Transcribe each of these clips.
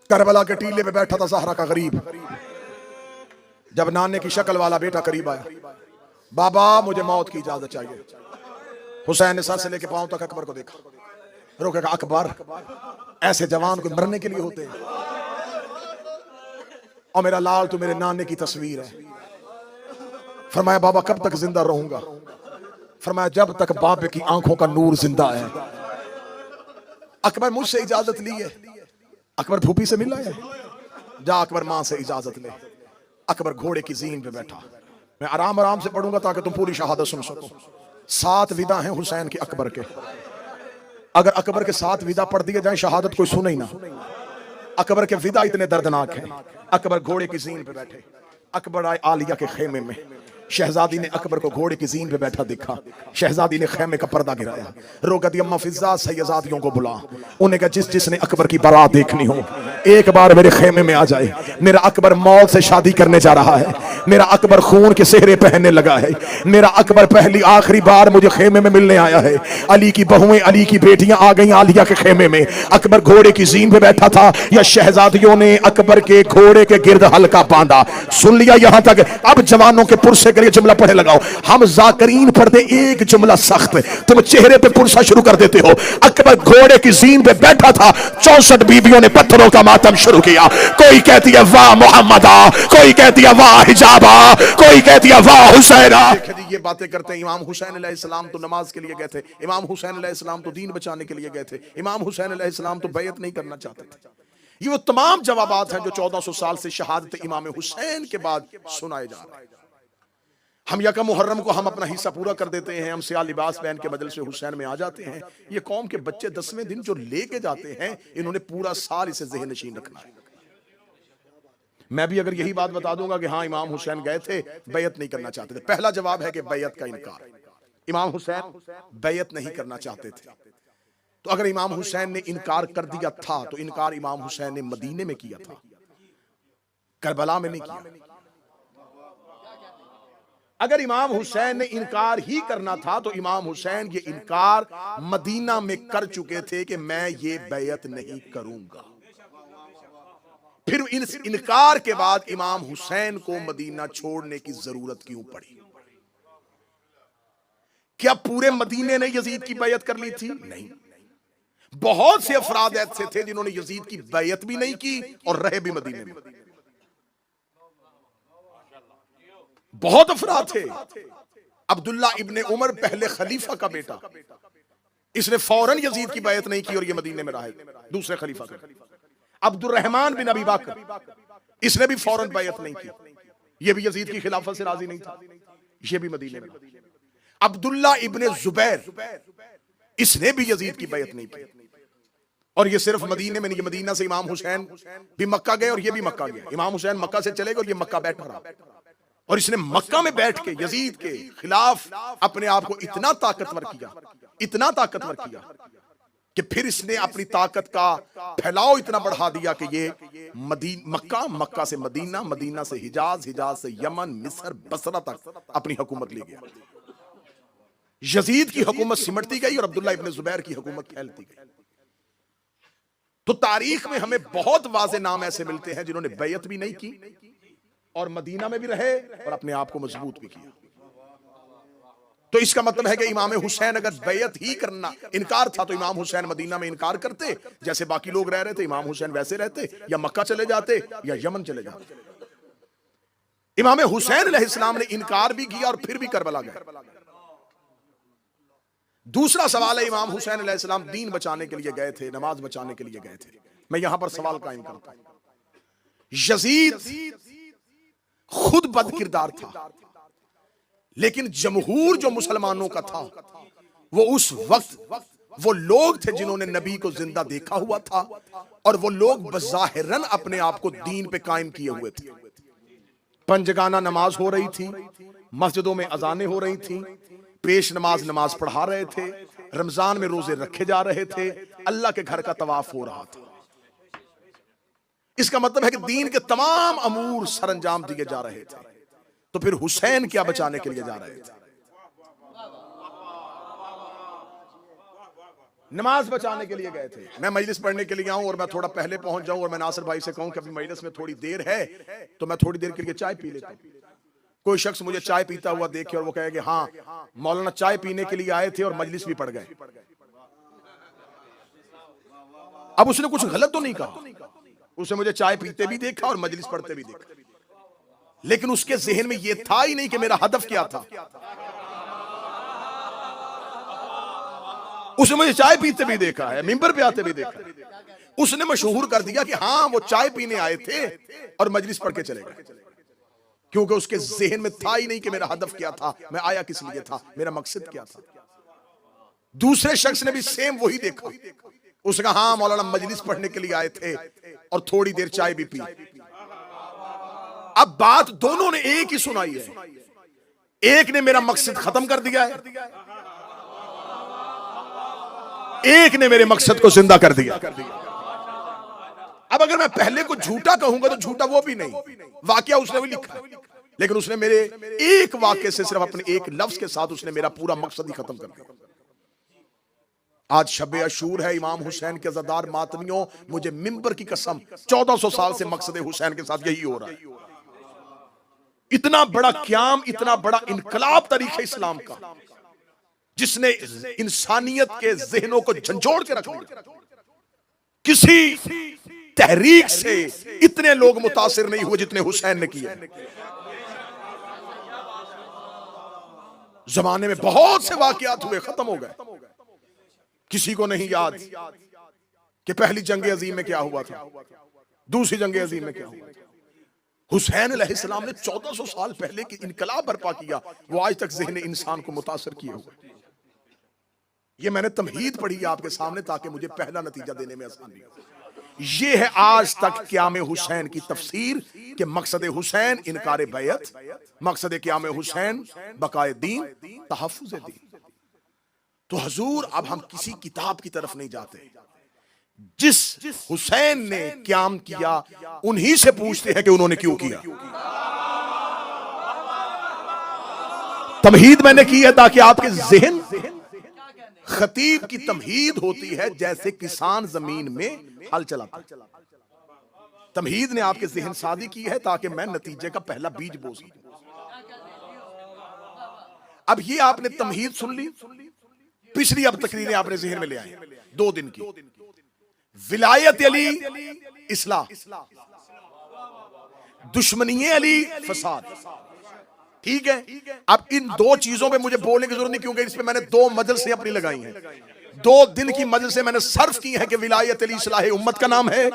Karbala के टीले पे बैठा था ज़हरा का गरीब। जब नाने की शक्ल वाला बेटा करीब आया, बाबा मुझे मौत की इजाजत चाहिए। हुसैन ने सर से लेके पांव तक अकबर को देखा, रोकेगा अकबर, ऐसे जवान को मरने के लिए होते हैं? और मेरा लाल तो मेरे नाने की तस्वीर है। फरमाया बाबा कब तक जिंदा रहूंगा? फरमाया जब तक बाप की आंखों का नूर जिंदा है। अकबर मुझसे इजाजत ली है, अकबर फूफी से मिला है, जा अकबर मां से इजाजत ले। अकबर घोड़े की जीन पे बैठा, मैं आराम आराम से पढ़ूंगा ताकि तुम पूरी शहादत सुन सको। 7 विदा हैं हुसैन के अकबर के, अगर अकबर के 7 विदा पढ़ दिए जाए शहादत कोई सुने ही ना। अकबर के विदा इतने दर्दनाक हैं। अकबर घोड़े की जीन पे बैठे, अकबर आए आलिया के खेमे में। शहजादी ने अकबर को घोड़े की जीन पे बैठा देखा, शहजादी ने खेमे का पर्दा गिराया, रोकती अम्मा फिजा सैयदादियों को बुला, उन्हें कहा जिस जिसने अकबर की बारात देखनी हो एक बार मेरे खेमे में आ जाए। मेरा अकबर मौत से शादी करने जा रहा है, मेरा अकबर खून के सेहरे पहनने लगा है, मेरा अकबर पहली आखिरी बार मुझे खेमे में मिलने आया है। अली की बहुएं, अली की बेटियां आ गई आलिया के खेमे में। अकबर घोड़े की जीन पे बैठा था, या शहजादियों ने अकबर के घोड़े के गिर्द हल्का बांधा। सुन लिया यहां तक? अब जवानों के पुरसे के लिए जुमला पढ़े लगाओ। हम जाकरीन पढ़ते एक जुमला सख्त, तुम चेहरे पे पुरसा शुरू कर देते हो। अकबर घोड़े की जीन पे बैठा था, 64 बीवियों ने पत्थरों का मातम शुरू किया। कोई कहती है वाह मोहम्मदा, कोई कहती है वाह हिजाबा, कोई कहती है वाह हुसैना। ये बातें करते हैं। इमाम हुसैन अलैहिस्सलाम तो नमाज के लिए गए थे, इमाम हुसैन अलैहिस्सलाम तो दीन बचाने के लिए गए थे, इमाम हुसैन अलैहिस्सलाम तो बैत नहीं करना चाहते थे। ये वो तमाम जवाबात हैं जो 1400 साल से शहादत इमाम हुसैन के बाद सुनाए जा रहे हैं। हम यकम मुहर्रम को हम अपना हिस्सा पूरा कर देते हैं, हम सियाह लिबास पहन के मजलिस हुसैन में आ जाते हैं। ये कौम के बच्चे 10वें दिन जो लेके जाते हैं, इन्होंने पूरा साल इसे ज़हन नशीन रखना है। मैं भी अगर यही बात बता दूंगा कि हाँ इमाम हुसैन गए थे, बैत नहीं करना चाहते थे, पहला जवाब है कि बैत का इनकार। इमाम हुसैन बैत नहीं करना चाहते थे। तो अगर इमाम हुसैन ने इनकार कर दिया था तो इनकार इमाम हुसैन ने मदीने में किया था, करबला में नहीं किया। अगर इमाम हुसैन ने इनकार ही करना था तो इमाम हुसैन ये इनकार मदीना में कर चुके थे कि मैं ये बैत नहीं करूंगा। फिर इस इनकार के बाद इमाम हुसैन को मदीना छोड़ने की जरूरत क्यों पड़ी? क्या पूरे मदीने ने यजीद की बैत कर ली थी? नहीं, बहुत से अफराद ऐसे थे जिन्होंने यजीद की बैत भी नहीं की और रहे भी मदीने में। बहुत अफराद थे। अब्दुल्ला इब्ने उमर पहले खलीफा का बेटा, इसने फौरन यजीद की बैत नहीं की और ये मदीने में रहे दूसरे खलीफा का। अब्दुर्रहमान बिन अबी बकर, इसने भी फौरन बैत नहीं की, ये भी यजीद की खिलाफत से राजी नहीं था, ये भी मदीने में। अब्दुल्ला इब्ने जुबैर, इसने भी यजीद की बैत नहीं की और ये सिर्फ मदीने में नहीं, मदीना से इमाम हुसैन भी मक्का गए और ये भी मक्का गए। इमाम हुसैन मक्का से चले गए और ये मक्का बैठा रहा और इसने मक्का में बैठ के यजीद के खिलाफ अपने आप को इतना ताकतवर किया, इतना ताकतवर किया कि फिर इसने अपनी ताकत का फैलाव इतना बढ़ा दिया कि ये मक्का, मक्का से मदीना, मदीना से हिजाज, हिजाज से यमन, मिस्र, बसरा तक अपनी हुकूमत ले गया। यजीद की हुकूमत सिमटती गई और अब्दुल्ला इब्ने जुबैर की हुकूमत फैलती गई। तो तारीख में हमें बहुत वाज़े नाम ऐसे मिलते हैं जिन्होंने बैत भी नहीं की और मदीना में भी रहे और अपने आप को मजबूत भी किया। तो इसका मतलब है कि इमाम हुसैन अगर बैत ही करना इनकार था तो इमाम हुसैन मदीना में इनकार करते, जैसे बाकी लोग रह रहे थे, इमाम हुसैन वैसे रहते, या मक्का चले जाते या यमन चले जाते। इमाम हुसैन अलैहिस्सलाम ने इनकार भी किया और फिर भी करबला गए। दूसरा सवाल है, इमाम हुसैन अलैहिस्सलाम दीन बचाने के लिए गए थे, नमाज बचाने के लिए गए थे। मैं यहां पर सवाल कायम करता हूं। यजीद खुद बद किरदार था, लेकिन जमहूर जो मुसलमानों का था वो उस वक्त वो लोग थे जिन्होंने नबी को जिंदा देखा हुआ था और वो लोग बज़ाहिरन अपने आप को दीन पे कायम किए हुए थे। पंजगाना नमाज हो रही थी, मस्जिदों में अजानें हो रही थी, पेश नमाज पढ़ा रहे थे, रमजान में रोजे रखे जा रहे थे, अल्लाह के घर का तवाफ हो रहा था। इसका मतलब है कि दीन के तमाम अमूर सरंजाम दिए जा रहे थे। तो फिर हुसैन क्या बचाने के लिए जा रहे थे? नमाज बचाने के लिए गए थे। मैं मजलिस पढ़ने के लिए आऊं और मैं थोड़ा पहले पहुंच जाऊं और मैं नासिर भाई से कहूं कि अभी मजलिस में थोड़ी देर है तो मैं थोड़ी देर के लिए चाय पी लेता हूं। कोई शख्स मुझे चाय पीता हुआ देखे और वो कहे कि हाँ मौलाना चाय पीने के लिए आए थे और मजलिस भी पढ़ गए। अब उसने कुछ गलत तो नहीं कहा, उसने मुझे चाय पीते भी देखा और मजलिस पढ़ते भी देखा, लेकिन उसके जहन में यह था ही नहीं कि मेरा हदफ क्या था। उसने मुझे चाय पीते भी देखा है, मिंबर पे आते भी देखा, उसने मशहूर कर दिया कि हाँ वो चाय पीने आए थे और मजलिस पढ़ के चले गए, क्योंकि उसके जहन में था ही नहीं कि मेरा हदफ क्या था, मैं आया किस लिए था, मेरा मकसद क्या था। दूसरे शख्स ने भी सेम वही देखा, उसने कहा हाँ मौलाना मजलिस पढ़ने के लिए आए थे और थोड़ी देर चाय भी पी। अब बात दोनों ने एक ही सुनाई है, एक ने मेरा मकसद खत्म कर दिया है, एक ने मेरे मकसद को जिंदा कर दिया। अब अगर मैं पहले को झूठा कहूंगा तो झूठा वो भी नहीं, वाकया उसने भी लिखा, लेकिन उसने मेरे एक वाक्य से, सिर्फ अपने एक लफ्ज के साथ उसने मेरा पूरा मकसद ही खत्म कर दिया। आज शब अशूर है, इमाम हुसैन के ज़दार मातमियों, मुझे मिंबर की कसम 1400 साल से मकसद हुसैन के साथ यही हो रहा है। इतना बड़ा क्याम, इतना बड़ा इनकलाब तारीख़ इस्लाम का, जिसने इंसानियत के ज़हनों को झंझोड़ के रख दिया। किसी तहरीक से इतने लोग मुतासिर नहीं हुए जितने हुसैन ने किया। जमाने में बहुत से वाकयात हुए, खत्म हो गए, किसी को नहीं याद कि पहली जंग अजीम में क्या हुआ था, दूसरी जंग अजीम में क्या हुआ था। हुसैन अलैहिस्सलाम ने 1400 साल पहले की इनकलाब बर्पा किया, वो आज तक ज़हन इंसान को मुतासिर किए हुए। ये मैंने तमहीद पढ़ी है आपके सामने ताकि मुझे पहला नतीजा देने में आसानी हो। ये है आज तक क़याम हुसैन की तफसीर कि मकसद हुसैन इनकार बैत, मकसद क़याम हुसैन बकाए दीन, तहफ़्फ़ुज़ दीन। तो हुजूर अब हम किसी किताब की तरफ नहीं जाते, जिस हुसैन ने क़याम किया उन्हीं से पूछते हैं कि उन्होंने क्यों किया। तमहीद मैंने की है ताकि आपके ज़हन, खतीब की तमहीद होती है जैसे किसान जमीन में हल चलाता है। तमहीद ने आपके ज़हन सादी की है ताकि मैं नतीजे का पहला बीज बो सकूं। अब ये आपने तमहीद सुन ली, पिछली अब तकरीरें आपने ज़हन में ले आए 2 दिन की। विलायत अली इस्लाह, दुश्मनी अली फसाद, ठीक है। अब इन 2 चीजों पे मुझे बोलने की जरूरत नहीं, क्योंकि इस पे मैंने 2 मजलिसें अपनी लगाई हैं, 2 दिन की मजलिसें मैंने सर्फ की है कि विलायत अली इस्लाह उम्मत का नाम है,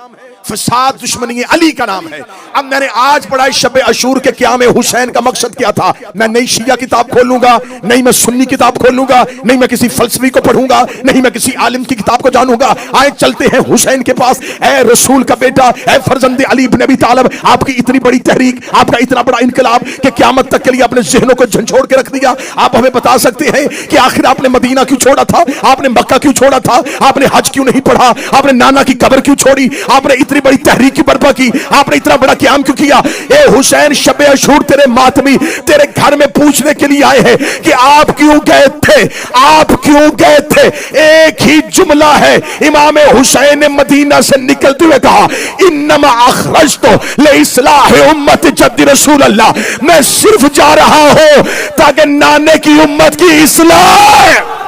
फसाद दुश्मनी अली का नाम है। अब मैंने आज पढ़ा शब अशूर के क़याम हुसैन का मकसद क्या था। मैं नई शिया किताब खोलूंगा, नहीं मैं सुन्नी किताब खोलूंगा, नहीं मैं किसी फलसफी को पढ़ूंगा, नहीं मैं किसी आलिम की किताब को जानूंगा। आए चलते हैं हुसैन के पास। ऐ रसूल का बेटा, ऐ फर्जंद अली इब्न अबी तालिब, आपकी इतनी बड़ी तहरीक, आपका इतना बड़ा इनकलाब कि क़यामत तक के लिए अपने ज़हनों को झंझोड़ के रख दिया। आप हमें बता सकते हैं कि आखिर आपने मदीना क्यों छोड़ा था, आपने मक्का क्यों छोड़ा था, आपने हज क्यों नहीं पढ़ा, आपने नाना की कब्र क्यों छोड़ी, आपने इतनी बड़ी तहरीक की बर्पा की, आपने इतना बड़ा क़याम क्यों किया। ए हुसैन, शब अशूर तेरे मातमी तेरे घर में पूछने के लिए आए हैं कि आप क्यों गए थे, आप क्यों गए थे। एक ही जुमला है, इमाम हुसैन ने मदीना से निकलते हुए कहा, इन्नमा अखरजतु लिइस्लाहि उम्मत जद्दी रसूल अल्लाह, मैं सिर्फ जा रहा हूं ताकि नाने की उम्मत की इस्लाह।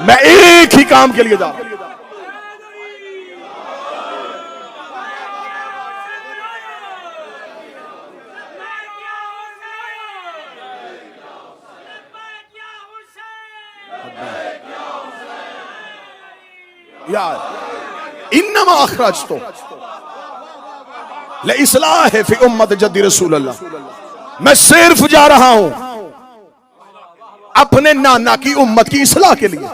मैं एक ही काम के लिए जा रहा हूं। यार इन्नमा अखरजतु लिइस्लाहि फी उम्मत जद्दी रसूल अल्लाह, मैं सिर्फ जा रहा हूं अपने नाना की उम्मत की इस्लाह के लिए।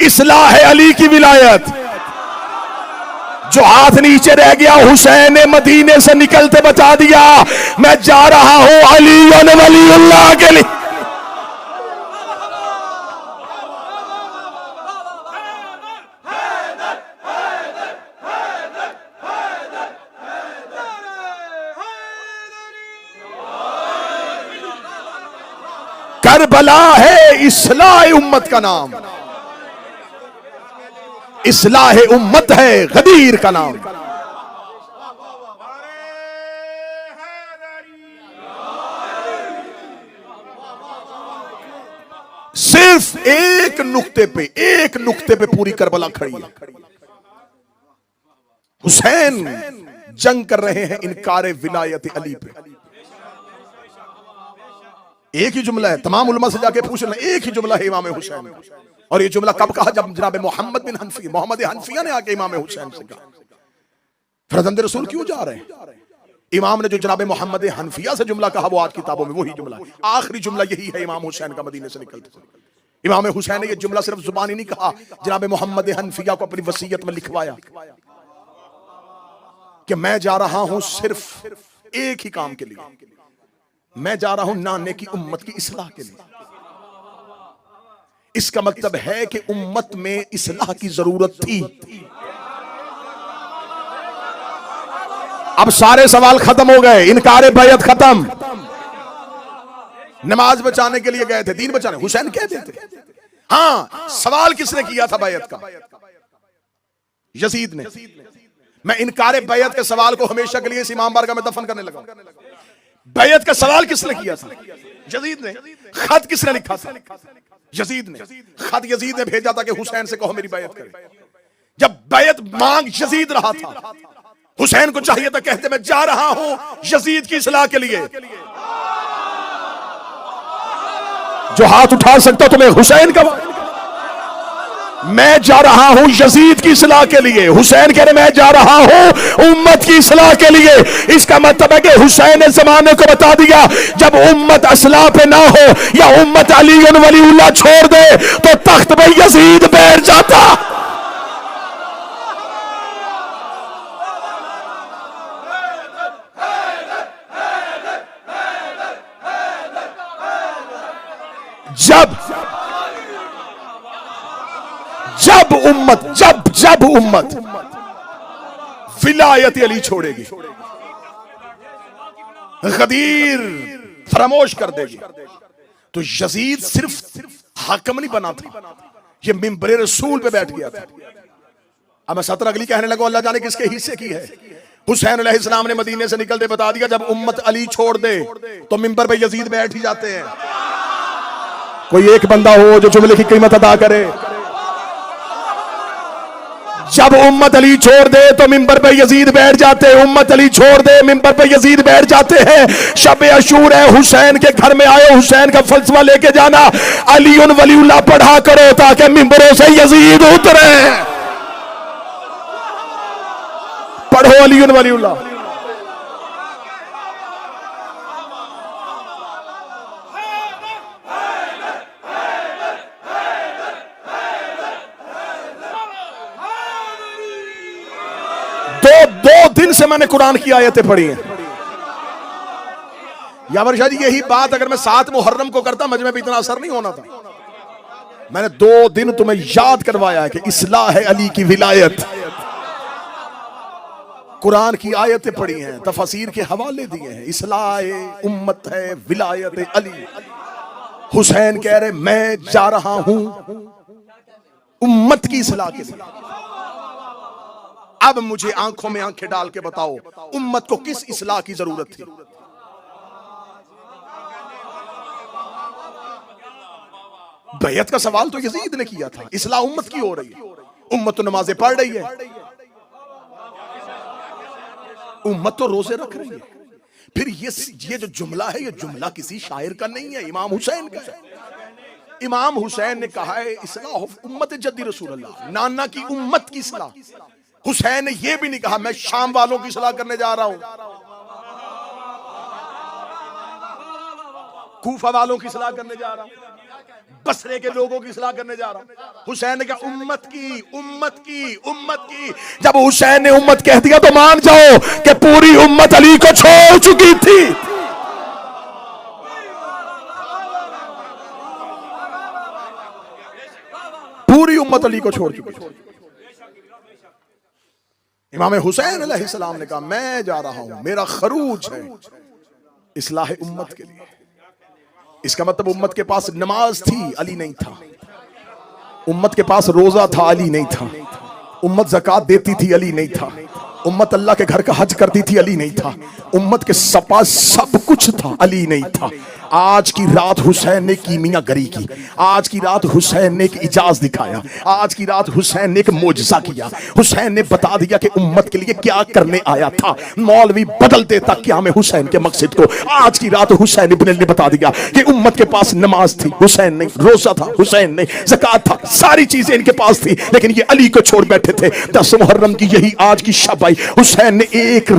इस्लाह है अली की विलायत। जो हाथ नीचे रह गया हुसैन ने मदीने से निकलते बता दिया, मैं जा रहा हूं अली वलीउल्लाह के लिए। करबला है इस्लाह उम्मत का नाम, इस्लाह उम्मत है गदीर का नाम। सिर्फ एक नुक्ते पे पूरी करबला खड़ी है। हुसैन जंग कर रहे हैं इनकार विलायत अली पे। एक ही जुमला है, तमाम उलमा से जाके पूछ लें, एक ही जुमला है इमाम हुसैन। और ये जुमला कब कहा? जब जनाब मोहम्मद हनफिया ने आके इमाम हुसैन से कहा। फरजंद रसूल क्यों जा रहे हैं? इमाम ने जो जनाब मोहम्मद हनफिया से जुमला कहा वो आज किताबों में वही जुमला है। आखिरी जुमला यही है इमाम हुसैन का मदीने से निकलते। इमाम हुसैन ने ये जुमला सिर्फ जुबानी नहीं कहा, जनाब मोहम्मद हनफिया को अपनी वसीयत में लिखवाया कि मैं जा रहा हूं सिर्फ एक ही काम के लिए, मैं जा रहा हूं नाने की उम्मत की इस्लाह के लिए। इसका मतलब है कि उम्मत में इस्लाह की जरूरत थी। अब सारे सवाल खत्म हो गए, इनकार बैयत खत्म। नमाज बचाने के लिए गए थे, दीन बचाने, हुसैन कहते थे। हाँ, सवाल किसने किया था बैयत का? यजीद ने। मैं इनकार बैयत के सवाल को हमेशा के लिए इस इमाम बारगाह में दफन करने लगा। बैयत का सवाल किसने किया था? यजीद ने। खत किसने लिखा था? यजीद ने। खत यजीद ने भेजा था कि हुसैन से कहो मेरी बैयत करे। जब बैयत मांग यजीद रहा था, हुसैन को चाहिए था कहते मैं जा रहा हूं यजीद की इस्लाह के लिए। जो हाथ उठा सकता तुम्हें हुसैन का, मैं जा रहा हूं यजीद की इस्लाह के लिए। हुसैन कह रहे मैं जा रहा हूं उम्मत की इस्लाह के लिए। इसका मतलब है कि हुसैन ने जमाने को बता दिया जब उम्मत इस्लाह पे ना हो या उम्मत अली वलीउल्लाह छोड़ दे तो तख्त पे यजीद बैठ जाता। जब उम्मत विलायत अली छोड़ेगी, गदीर फरामोश कर देगी, तो यजीद सिर्फ हाकिम नहीं बना था, ये मिंबर रसूल पे बैठ गया था। अब मैं 17 अगली कहने लगा अल्लाह जाने किसके हिस्से की है। हुसैन अलैहिस्सलाम ने मदीने से निकलते बता दिया जब उम्मत अली छोड़ दे तो मिंबर पे यजीद बैठ ही जाते हैं। कोई एक बंदा हो जो जुमले की कीमत अदा करे। जब उम्मत अली छोड़ दे तो मिंबर पे यजीद बैठ जाते हैं। उम्मत अली छोड़ दे मिंबर पे यजीद बैठ जाते हैं। शब अशूर है, हुसैन के घर में आए, हुसैन का फलसफा लेके जाना, अली वलीउल्लाह पढ़ा करो ताकि मिंबरों से यजीद उतरे। पढ़ो अली वलीउल्लाह। दो दिन से मैंने कुरान की आयतें पढ़ी हैं। यावर शाह जी यही बात अगर मैं 7 मुहर्रम को करता मजमे पे इतना असर नहीं होना था। मैंने 2 दिन तुम्हें याद करवाया है कि इस्लाह है अली की विलायत। कुरान की आयतें पढ़ी हैं, तफसीर के हवाले दिए हैं। इस्लाह उम्मत है विलायत अली। हुसैन कह रहे मैं जा रहा हूं उम्मत की इस्लाह के लिए। अब मुझे आंखों में आंखें डाल के बताओ उम्मत को किस इस्लाह की जरूरत थी? बैयत का सवाल तो यजीद ने किया था, इस्लाह उम्मत की हो रही है। उम्मत तो नमाजें पढ़ रही है, उम्मत तो रोजे रख रही है। फिर ये जो जुमला है, ये जुमला किसी शायर का नहीं है, इमाम हुसैन का है। इमाम हुसैन ने कहा है इस्लाह उम्मत जद्दी रसूलुल्लाह, नाना की उम्मत की इस्लाह। हुसैन ने यह भी नहीं कहा मैं शाम वालों की इस्लाह करने जा रहा हूं, कूफा वालों की इस्लाह करने जा रहा हूं, बसरे के लोगों की इस्लाह करने जा रहा हूं। हुसैन ने कहा उम्मत की, उम्मत की, उम्मत की। जब हुसैन ने उम्मत कह दिया तो मान जाओ कि पूरी उम्मत अली को छोड़ चुकी थी। पूरी उम्मत अली को छोड़ चुकी थी। इमाम हुसैन अलैहिस्सलाम ने कहा मैं जा रहा हूं, मेरा खरूज है इस्लाह उम्मत के लिए। इसका मतलब उम्मत के पास नमाज थी, अली नहीं था। उम्मत के पास रोजा था, अली नहीं था। उम्मत ज़कात देती थी, अली नहीं था। उम्मत अल्लाह के घर का हज करती थी, अली नहीं था। उम्मत के पास सब कुछ था, अली नहीं था। आज की रात हुसैन ने कीमिया गरी की। आज की रात हुसैन ने एक इजाज दिखाया। आज की रात हुसैन ने एक मोजज़ा किया। हुसैन ने बता दिया कि उम्मत के लिए क्या करने आया था। मौलवी बदल देता क्या में हुसैन के मकसद को। आज की रात हुसैन इब्न अली ने बता दिया कि उम्मत के पास नमाज थी, हुसैन नहीं। रोजा था, हुसैन नहीं। ज़कात था, सारी चीजें इनके पास थी, लेकिन ये अली को छोड़ बैठे थे। 10 मुहर्रम की यही आज की शब आई। हुसैन ने एक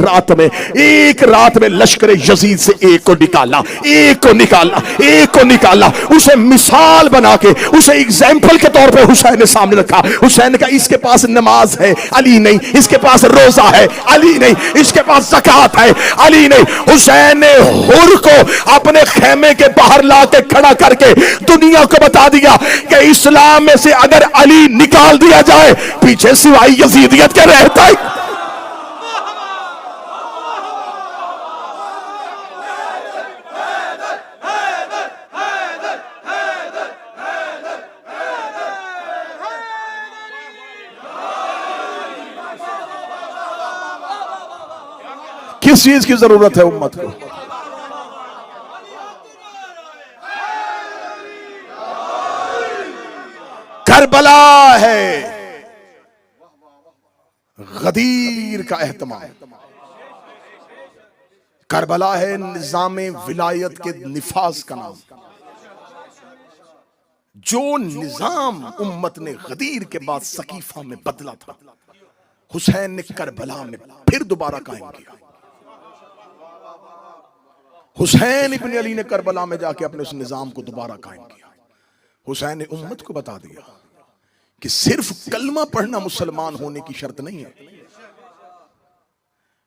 रात में लश्कर यजीद से एक को निकाला, एक को निकाला। उसे मिसाल बना के, उसे एग्जाम्पल के तौर पे हुसैन ने सामने रखा। हुसैन ने कहा इसके पास नमाज है, अली नहीं। इसके पास रोजा है, अली नहीं। इसके पास ज़कात है, अली नहीं। हुसैन ने हुर को अपने खेमे के बाहर ला के खड़ा करके दुनिया को बता दिया कि इस्लाम में से अगर अली निकाल दिया जाए, पीछे सिवाय यजीदियत के रहता है। किस चीज की जरूरत है उम्मत को? करबला है, गदीर का एहतमाम। करबला है निजामे विलायत के निफाज का नाम। जो निजाम उम्मत ने गदीर के बाद सकीफा में बदला था, हुसैन ने करबला में फिर दोबारा कायम किया। हुसैन इब्न अली ने करबला में जाके अपने उस निजाम को दोबारा कायम किया। हुसैन ने उम्मत को बता दिया कि सिर्फ कलमा पढ़ना मुसलमान होने की शर्त नहीं है।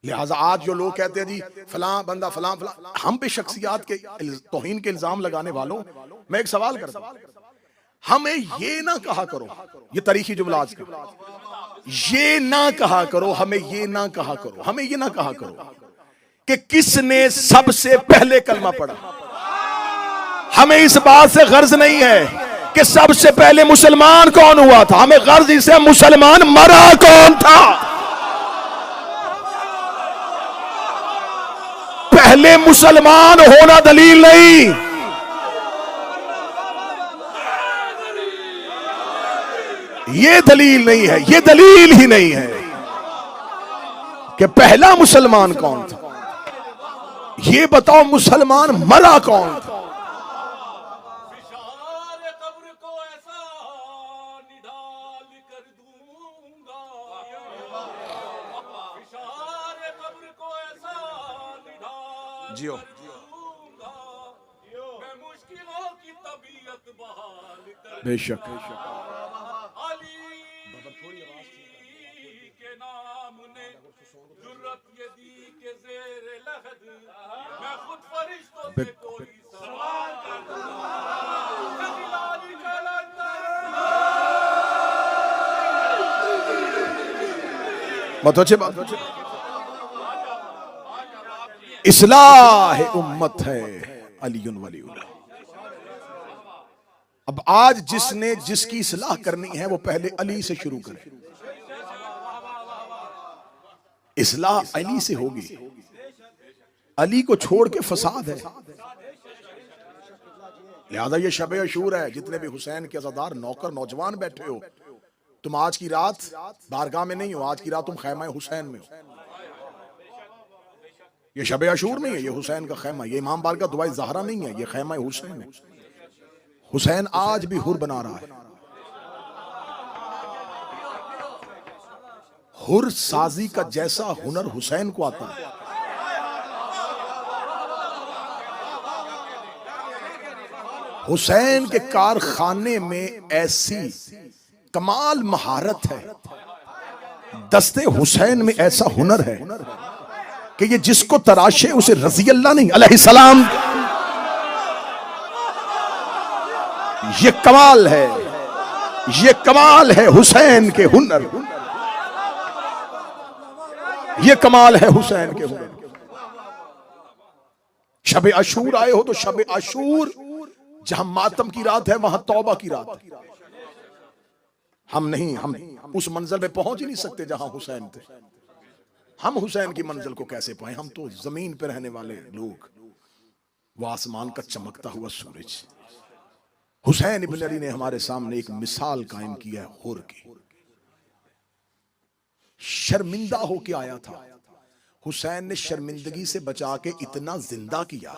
लिहाजा आज जो लोग कहते हैं जी फलां बंदा फलां फलां, हम पे शख्सियात के तौहीन के इल्जाम लगाने वालों, मैं एक सवाल करता हूं, हमें ये ना कहा करो, ये तारीखी जुमला आज का, ये ना कहा करो, हमें ये ना कहा करो, हमें ये ना कहा करो कि किसने सबसे पहले कलमा पढ़ा। हमें इस बात से गर्ज नहीं है कि सबसे पहले मुसलमान कौन हुआ था, हमें गर्ज इसे मुसलमान मरा कौन था। पहले मुसलमान होना दलील नहीं, ये दलील नहीं है, ये दलील ही नहीं है कि पहला मुसलमान कौन था। ये बताओ मुसलमान मरा कौन था। जियो बेशक बहुत अच्छी बात। इस्लाह उम्मत है अलीयुन वलीउल्लाह। अब आज जिसने जिसकी इस्लाह करनी है वो पहले अली से शुरू करे। इस्लाह अली से होगी। अली को छोड़ के फसाद है। लिहाजा ये शब अशूर है, जितने भी हुसैन के अज़ादार नौकर नौजवान बैठे हो, तुम आज की रात बारगाह में नहीं हो, आज की रात तुम खैमा हुसैन में हो। ये शब अशूर नहीं है, ये हुसैन का खैमा, ये इमाम बारगाह दुआए ज़हरा नहीं है, ये खैमा हुसैन है। हुसैन आज भी हुर बना रहा है। हुर साजी का जैसा हुनर हुसैन को आता है। हुसैन के कारखाने में ऐसी कमाल महारत है, दस्ते हुसैन में ऐसा हुनर है कि ये जिसको तराशे उसे रजी अल्लाह नहीं अलैहिस्सलाम। ये कमाल है, ये कमाल है हुसैन के हुनर, ये कमाल है हुसैन के हुनर। शब अशूर आए हो तो शब अशूर जहां मातम की रात है वहां तौबा की रात है। हम उस मंजिल पे पहुंच ही नहीं सकते जहां हुसैन थे। हम हुसैन की मंजिल को कैसे पाए? हम तो जमीन पे रहने वाले लोग, वो आसमान का चमकता हुआ सूरज। हुसैन इब्न अली ने हमारे सामने एक मिसाल कायम की है हुर की। शर्मिंदा होके आया था, हुसैन ने शर्मिंदगी से बचा के इतना जिंदा किया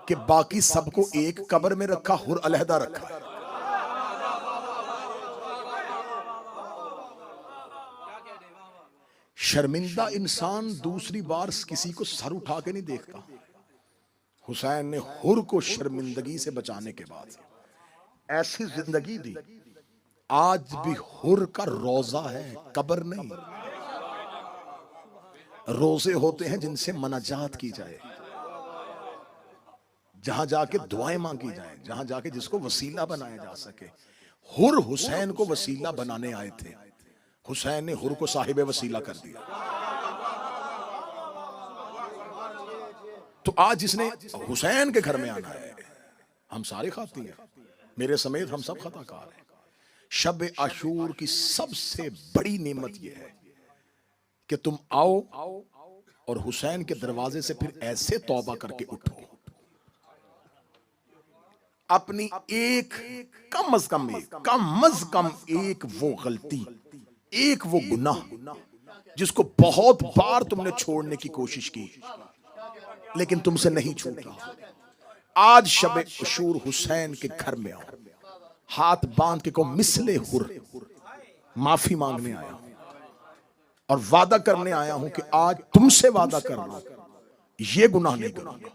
कि बाकी सबको एक कब्र में रखा, हुर अलहदा रखा। शर्मिंदा इंसान दूसरी बार किसी को सर उठा के नहीं देखता। हुसैन ने हुर को शर्मिंदगी से बचाने के बाद ऐसी जिंदगी दी, आज भी हुर का रोजा है, कब्र नहीं। रोजे होते हैं जिनसे मनाजात की जाए, जहां जाके दुआएं मांगी जाए, जहां जाके जिसको वसीला बनाया जा सके। हुर हुसैन को वसीला बनाने आए थे, हुसैन ने हुर को साहिब वसीला कर दिया। तो आज जिसने हुसैन के घर में आना है, हम सारे खाती हैं, मेरे समेत हम सब खताकार हैं। शब आशूर की सबसे बड़ी नेमत यह है कि तुम आओ और हुसैन के दरवाजे से फिर ऐसे तौबा करके उठो, अपनी एक कम अज कम एक वो गलती, एक वो गुनाह जिसको बहुत बार तुमने छोड़ने की कोशिश की लेकिन तुमसे नहीं छूटा, आज शब आशूर हुसैन के घर में आओ, हाथ बांध के को मिसले हुर माफी मांगने आया हूं और वादा करने आया हूं कि आज तुमसे वादा कर रहा हूं ये गुनाह नहीं करूंगा।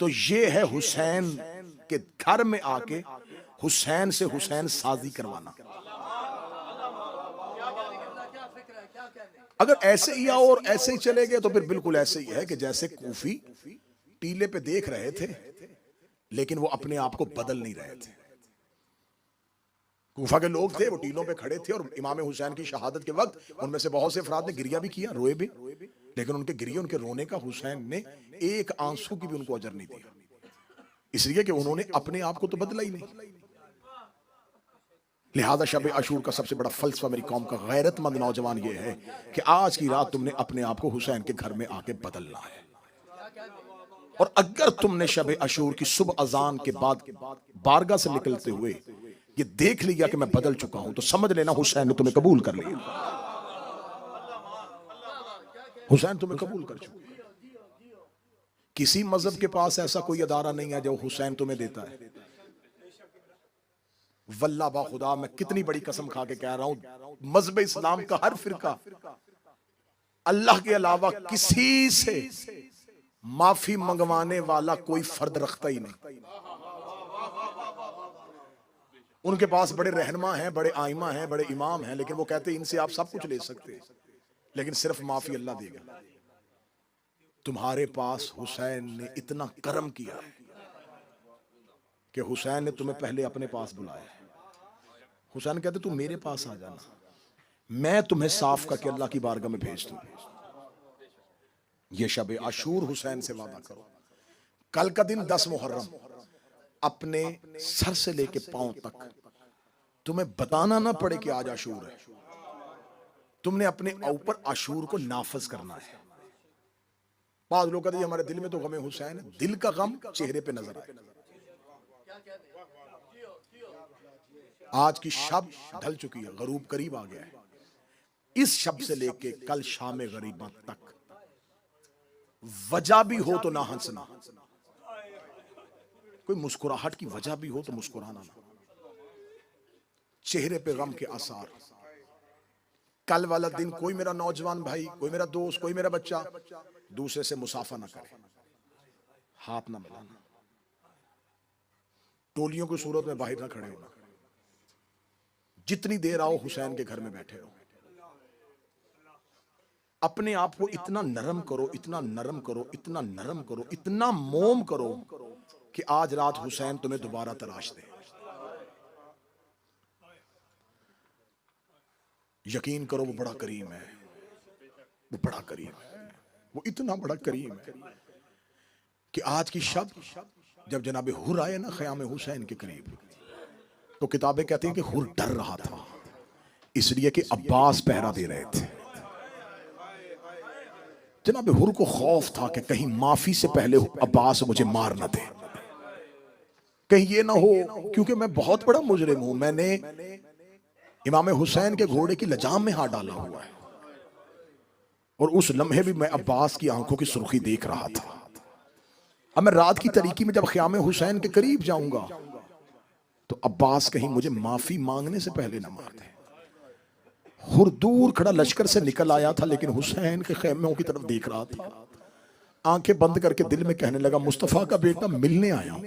तो ये है हुसैन के घर में आके हुसैन से हुसैन साजी करवाना। अगर ऐसे ही आओ और ऐसे ही चले गए तो फिर बिल्कुल ऐसे ही है कि जैसे कूफी टीले पे देख रहे थे लेकिन वो अपने आप को बदल नहीं रहे थे। कूफा के लोग थे, वो टीलों पे खड़े थे और इमाम हुसैन की शहादत के वक्त उनमें से बहुत से अफराद ने गिरिया भी किया, रोए भी, लेकिन उनके गिरिए, उनके रोने का हुसैन ने एक आंसू की भी उनको अजर नहीं दिया, इसलिए कि उन्होंने अपने आप को तो बदला ही नहीं। लिहाजा शब आशूर का सबसे बड़ा फलसफा मेरी कौम का गैरतमंद नौजवान ये है कि आज की रात तुमने अपने आप को हुसैन के घर में आके बदलना है। और अगर तुमने शब आशूर की सुबह अजान के बाद बारगाह से निकलते हुए ये देख लिया कि मैं बदल चुका हूं तो समझ लेना हुसैन ने तुम्हें कबूल कर लिया, हुसैन तुम्हें कबूल कर चुका। किसी मजहब के पास ऐसा कोई अदारा नहीं है जो हुसैन तुम्हें देता है। वल्लाह बा खुदा, मैं कितनी बड़ी कसम खा के कह रहा हूं, मजहब इस्लाम का हर फिरका अल्लाह के अलावा किसी से माफी मंगवाने वाला कोई फर्द रखता ही नहीं। उनके पास बड़े रहनुमा हैं, बड़े आइमा हैं, बड़े इमाम हैं, लेकिन वो कहते हैं इनसे आप सब कुछ ले सकते हैं लेकिन सिर्फ माफी अल्लाह देगा। तुम्हारे पास हुसैन ने इतना करम किया कि हुसैन ने तुम्हें पहले अपने पास बुलाया। हुसैन कहते तू मेरे पास आ जाना, मैं तुम्हें साफ करके अल्लाह की बारगाह में भेज दूं। ये शब आशूर हुसैन से वादा करो, कल का दिन 10 मुहर्रम, अपने सर से लेके पांव तक तुम्हें बताना ना पड़े कि आज आशूर है, तुमने अपने ऊपर आशूर को नाफज करना है। बाद लोग कहते हैं हमारे दिल में तो गमे हुसैन है, दिल का गम चेहरे पे नजर आए। आज की शब ढल चुकी है, गरूब करीब आ गया है। इस शब से लेके कल शाम गरीबा तक वजह भी हो तो ना हंसना, कोई मुस्कुराहट की वजह भी हो तो मुस्कुराना ना, चेहरे पे गम के आसार। कल वाला दिन कोई मेरा नौजवान भाई, कोई मेरा दोस्त, कोई मेरा बच्चा दूसरे से मुसाफा ना करे, हाथ ना मिलाना, टोलियों की सूरत में बाहर ना खड़े होना। जितनी देर आओ हुसैन के घर में बैठे रहो, अपने आप को इतना नरम करो, इतना नरम करो, इतना नरम करो, इतना मोम करो कि आज रात हुसैन तुम्हें दोबारा तलाश दे। यकीन करो वो बड़ा करीम है, वो बड़ा करीम है, वो इतना बड़ा करीम है कि आज की शब जब जनाब हुर आए ना ख़याम हुसैन के करीब, तो किताबें कहती हैं कि हुर डर रहा था, इसलिए कि अब्बास पहरा दे रहे थे। जनाब हुर को खौफ था कि कहीं माफी से पहले अब्बास मुझे मार न दे, कहीं ये ना हो, क्योंकि मैं बहुत बड़ा मुजरिम हूं, मैंने इमाम हुसैन के घोड़े की लजाम में हाथ डाला हुआ है। और उस लम्हे भी मैं अब्बास की आंखों की सुर्खी देख रहा था। अब मैं रात की तरीकी में जब ख़याम हुसैन के करीब जाऊंगा तो अब्बास कहीं मुझे माफी मांगने से पहले ना मार दे। हुर दूर खड़ा लश्कर से निकल आया था, लेकिन हुसैन के खेमों की तरफ देख रहा था। आंखें बंद करके दिल में कहने लगा, मुस्तफा का बेटा मिलने आया हूं,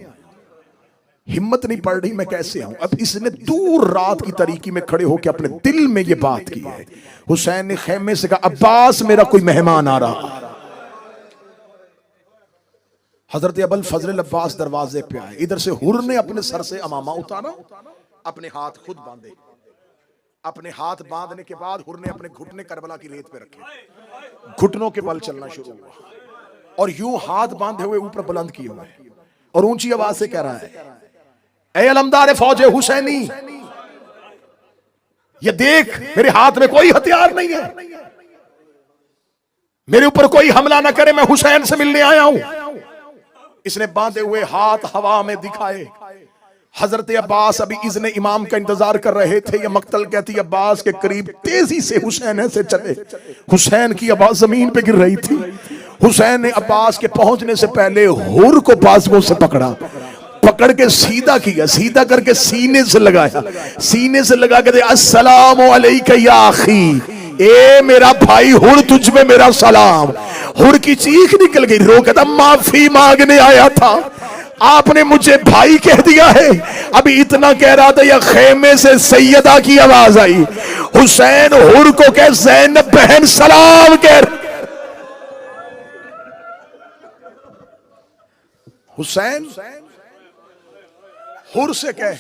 हिम्मत नहीं पड़ रही मैं कैसे आऊं। अब इसने दूर रात की तरीकी में खड़े होकर अपने दिल में ये बात की है। हुसैन ने खेमे से कहा, अब्बास मेरा कोई मेहमान आ रहा। हजरत अबुल फजल अब्बास दरवाजे पे आए। इधर से हुर ने अपने सर से अमामा उतारा, अपने हाथ खुद बांधे। अपने हाथ बांधने के बाद हुर ने अपने घुटने करबला की रेत पे रखे, घुटनों के बल चलना शुरू हुआ और यूं हाथ बांधे हुए ऊपर बुलंद किए हुए और ऊंची आवाज से कह रहा है, ऐ अलमदार फौज हुसैनी, ये देख मेरे हाथ में कोई हथियार नहीं है, मेरे ऊपर कोई हमला ना करे, मैं हुसैन से मिलने आया हूं। इसने बांधे हुए हाथ हवा में दिखाए। हजरत अब्बास अभी इज़्ने इमाम का इंतजार कर रहे थे। ये मक्तल कहती अब्बास के करीब तेजी से हुसैन से चले। हुसैन की आवाज जमीन पे गिर रही थी। हुसैन ने अब्बास के पहुंचने से पहले हुर को बाजुओं से पकड़ा, पकड़ के सीधा किया, सीधा करके सीने से लगाया, सीने से लगा के अस्सलामु अलैका या अखी, ए मेरा भाई हुर तुझ में मेरा सलाम। हुर की चीख निकल गई, रो कहता माफी मांगने आया था, आपने मुझे भाई कह दिया है। अभी इतना कह रहा था या खेमे से सैयदा की आवाज आई, हुसैन हुर को कह ज़ैनब बहन सलाम कह। हुसैन हुर से कह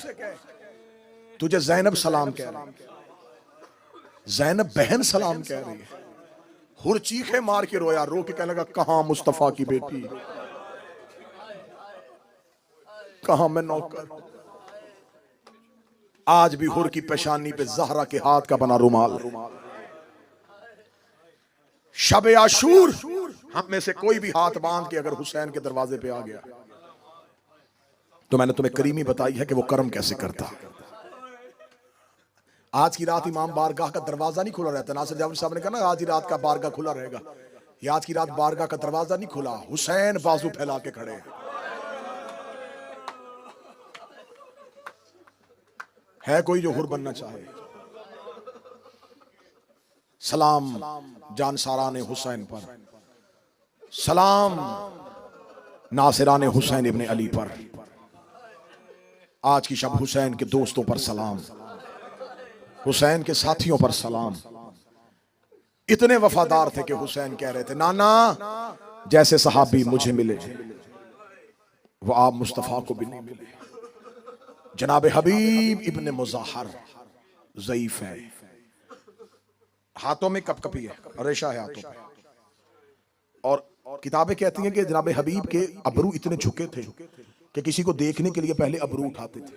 तुझे ज़ैनब सलाम कह रही, ज़ैनब बहन सलाम कह रही है। हुर चीखे मार के रोया, रो के कहने लगा कहां मुस्तफा की बेटी, कहां मैं नौकर। आज भी हुर की पेशानी पे ज़हरा के हाथ का बना रुमाल। शब आशूर हम में से कोई भी हाथ बांध के अगर हुसैन के दरवाजे पे आ गया तो मैंने तुम्हें करीमी बताई है कि वो कर्म कैसे करता। आज की रात इमाम बारगाह का दरवाजा नहीं खुला रहता। नासिर जाफरी साहब ने कहा ना आज ही रात का बारगाह खुला रहेगा, ये आज की रात बारगाह का दरवाजा नहीं खुला, हुसैन बाजू फैला के खड़े हैं। है कोई जो हुर बनना चाहे? सलाम जानसारान हुसैन पर, सलाम नासिरान हुसैन इब्ने अली पर, आज की शब हुसैन के दोस्तों पर सलाम, हुसैन के साथियों पर सलाम। इतने वफादार थे कि हुसैन कह रहे थे नाना जैसे सहाबी मुझे मिले वो आप मुस्तफा को भी नहीं मिले। जनाब हबीब इब्ने मुज़ाहर ज़ईफ है, हाथों में कपकपी है, रेशा है हाथों पे, और किताबें कहती हैं कि जनाब हबीब के अबरू इतने झुके थे कि किसी को देखने के लिए पहले अबरू उठाते थे,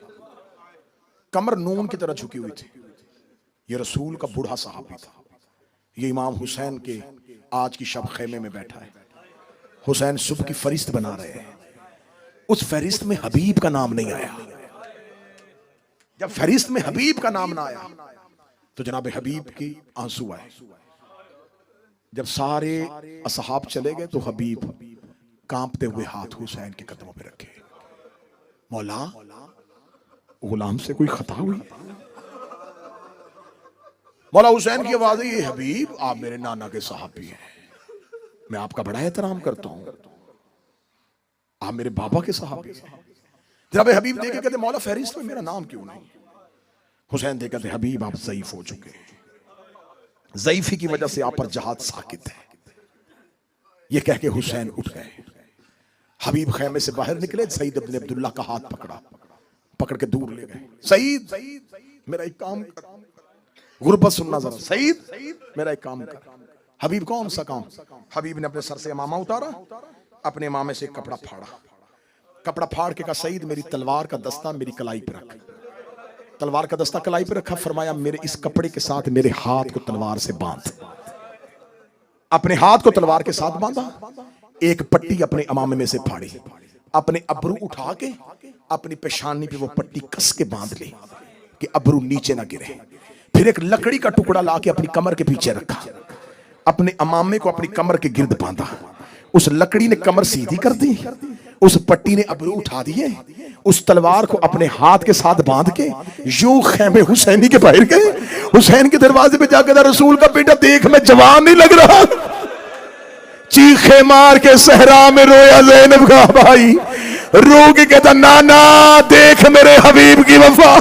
कमर नून की तरह झुकी हुई थी। ये रसूल का बूढ़ा सहाबी था। ये इमाम हुसैन के आज की शब खेमे में बैठा है। हुसैन सुबह की फरिश्त बना रहे हैं, उस फरिश्त में हबीब का नाम नहीं आया। जब फरिश्त में हबीब का नाम ना आया तो जनाब हबीब की आंसू आए। जब सारे असहाब चले गए तो हबीब कांपते हुए हाथ हुसैन के कदमों पे रखे, मौला गुलाम से कोई खता हुई? मौला हुसैन की आवाज है, ये हबीब आप मेरे नाना के सहाबी हैं, मैं आपका बड़ा एहतराम करता हूं, आप मेरे बाबा के सहाबी हैं। जनाब हबीब देखे कहते मौला फहरिस्त में मेरा नाम क्यों नहीं? हुसैन देखे कहते हबीब आप ज़ईफ हो चुके हैं, ज़ईफी की वजह से आप पर जहाद साकित है। ये कह के हुसैन उठ गए। हबीब खैमे से बाहर निकले, सईद इब्ने अब्दुल्ला का हाथ पकड़ा, पकड़ के दूर ले गए। सईद मेरा एक काम कर, गुरबत सुनना जरा, सईद मेरा एक काम कर। हबीब कौन सा काम? हबीब ने अपने सर से इमामा उतारा, अपने इमामे से एक कपड़ा फाड़ा, कपड़ा फाड़ के कहा सईद मेरी तलवार का दस्ता मेरी कलाई पे रख। तलवार का दस्ता कलाई पे रखा, फरमाया मेरे इस कपड़े के साथ मेरे हाथ को तलवार से बांध। अपने हाथ को तलवार के साथ बांधा, एक पट्टी अपने अमामे में से फाड़ी, अपने अबरू उठा के अपनी पेशानी पे वो पट्टी कस के बांध ली कि अबरू नीचे ना गिरे। फिर एक लकड़ी का टुकड़ा लाके अपनी कमर के पीछे रखा, अपने अमामे को अपनी कमर के गिर्द बांधा। उस लकड़ी ने कमर सीधी कर दी, उस पट्टी ने अबरू उठा दिए, उस तलवार को अपने हाथ के साथ बांध के यूं खेमे हुसैनी के बाहर गए। हुसैन के दरवाजे पे जाकर रसूल का बेटा देख मैं जवान नहीं लग रहा। चीखे मार के सहरा में रोया ज़ैनब का भाई, रो के कहता नाना देख मेरे हबीब की वफा,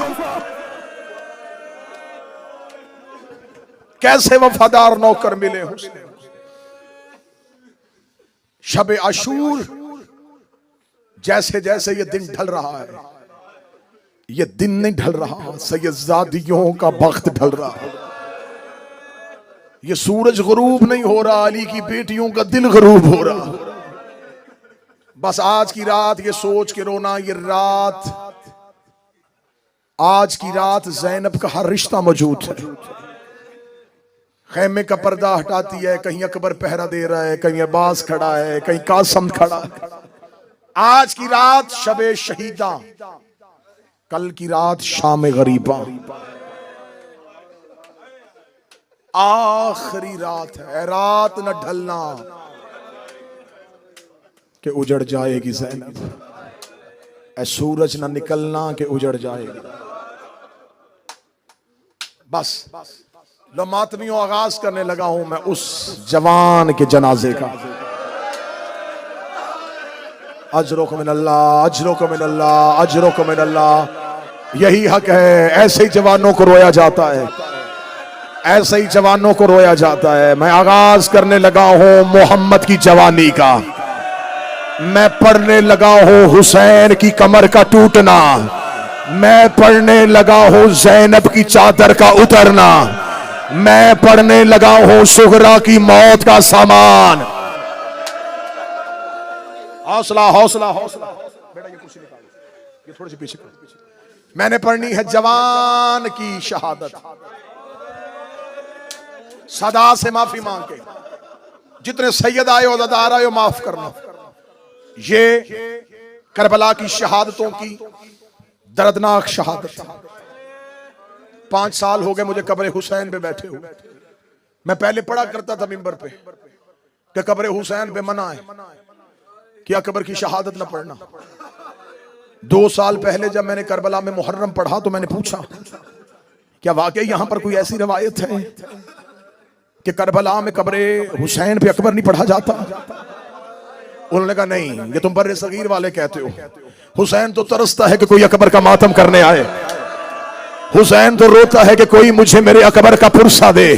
कैसे वफादार नौकर मिले। शब आशूर जैसे जैसे ये दिन ढल रहा है, ये दिन नहीं ढल रहा, सैयदजादियों का वक्त ढल रहा है। ये सूरज गरूब नहीं हो रहा, अली की बेटियों का दिल गरूब हो रहा। बस आज की रात ये सोच के रोना, ये रात, आज की रात ज़ैनब का हर रिश्ता मौजूद है। खेमे का पर्दा हटाती है, कहीं अकबर पहरा दे रहा है, कहीं अब्बास खड़ा है, कहीं कासम खड़ा है। आज की रात शबे शहीदा, कल की रात शाम गरीबा, आखिरी रात है। रात न ढलना कि उजड़ जाएगी ज़ैनब, ऐ सूरज न निकलना कि उजड़ जाएगी। बस लो मातमियों, आगाज करने लगा हूं मैं उस जवान के जनाजे का। अजरो को मिनल्लाह, अजरो को मिनल्लाह, अजरो को मिनल्लाह। यही हक है, ऐसे ही जवानों को रोया जाता है, ऐसे ही जवानों को रोया जाता है। मैं आगाज करने लगा हूं मोहम्मद की जवानी का, मैं पढ़ने लगा हूं हुसैन की कमर का टूटना, मैं पढ़ने लगा हूं ज़ैनब की चादर का उतरना, मैं पढ़ने लगा हूं सुगरा की मौत का सामान। हौसला हौसला हौसला बेटा, ये कुर्सी निकालो, ये थोड़ी सी पीछे करो। मैंने पढ़नी है जवान की शहादत, सदा से माफी मांग के, जितने सैयद आए अज़ादार आए माफ करना। ये करबला की शहादतों की दर्दनाक शहादत। 5 साल हो गए मुझे कब्र हुसैन पे बैठे हुए। मैं पहले पढ़ा करता था मिंबर पे कि कब्र हुसैन पे मना है कि अकबर की शहादत न पढ़ना। 2 साल पहले जब मैंने करबला में मुहर्रम पढ़ा तो मैंने पूछा क्या वाकई यहां पर कोई ऐसी रवायत है कि करबला में कब्र हुसैन पे अकबर नहीं पढ़ा जाता? उन्होंने कहा नहीं, ये तुम बर्रे सगीर वाले कहते हो। हुसैन तो तरसता है कि कोई अकबर का मातम करने आए, हुसैन तो रोता है कि कोई मुझे मेरे अकबर का पुरसा दे,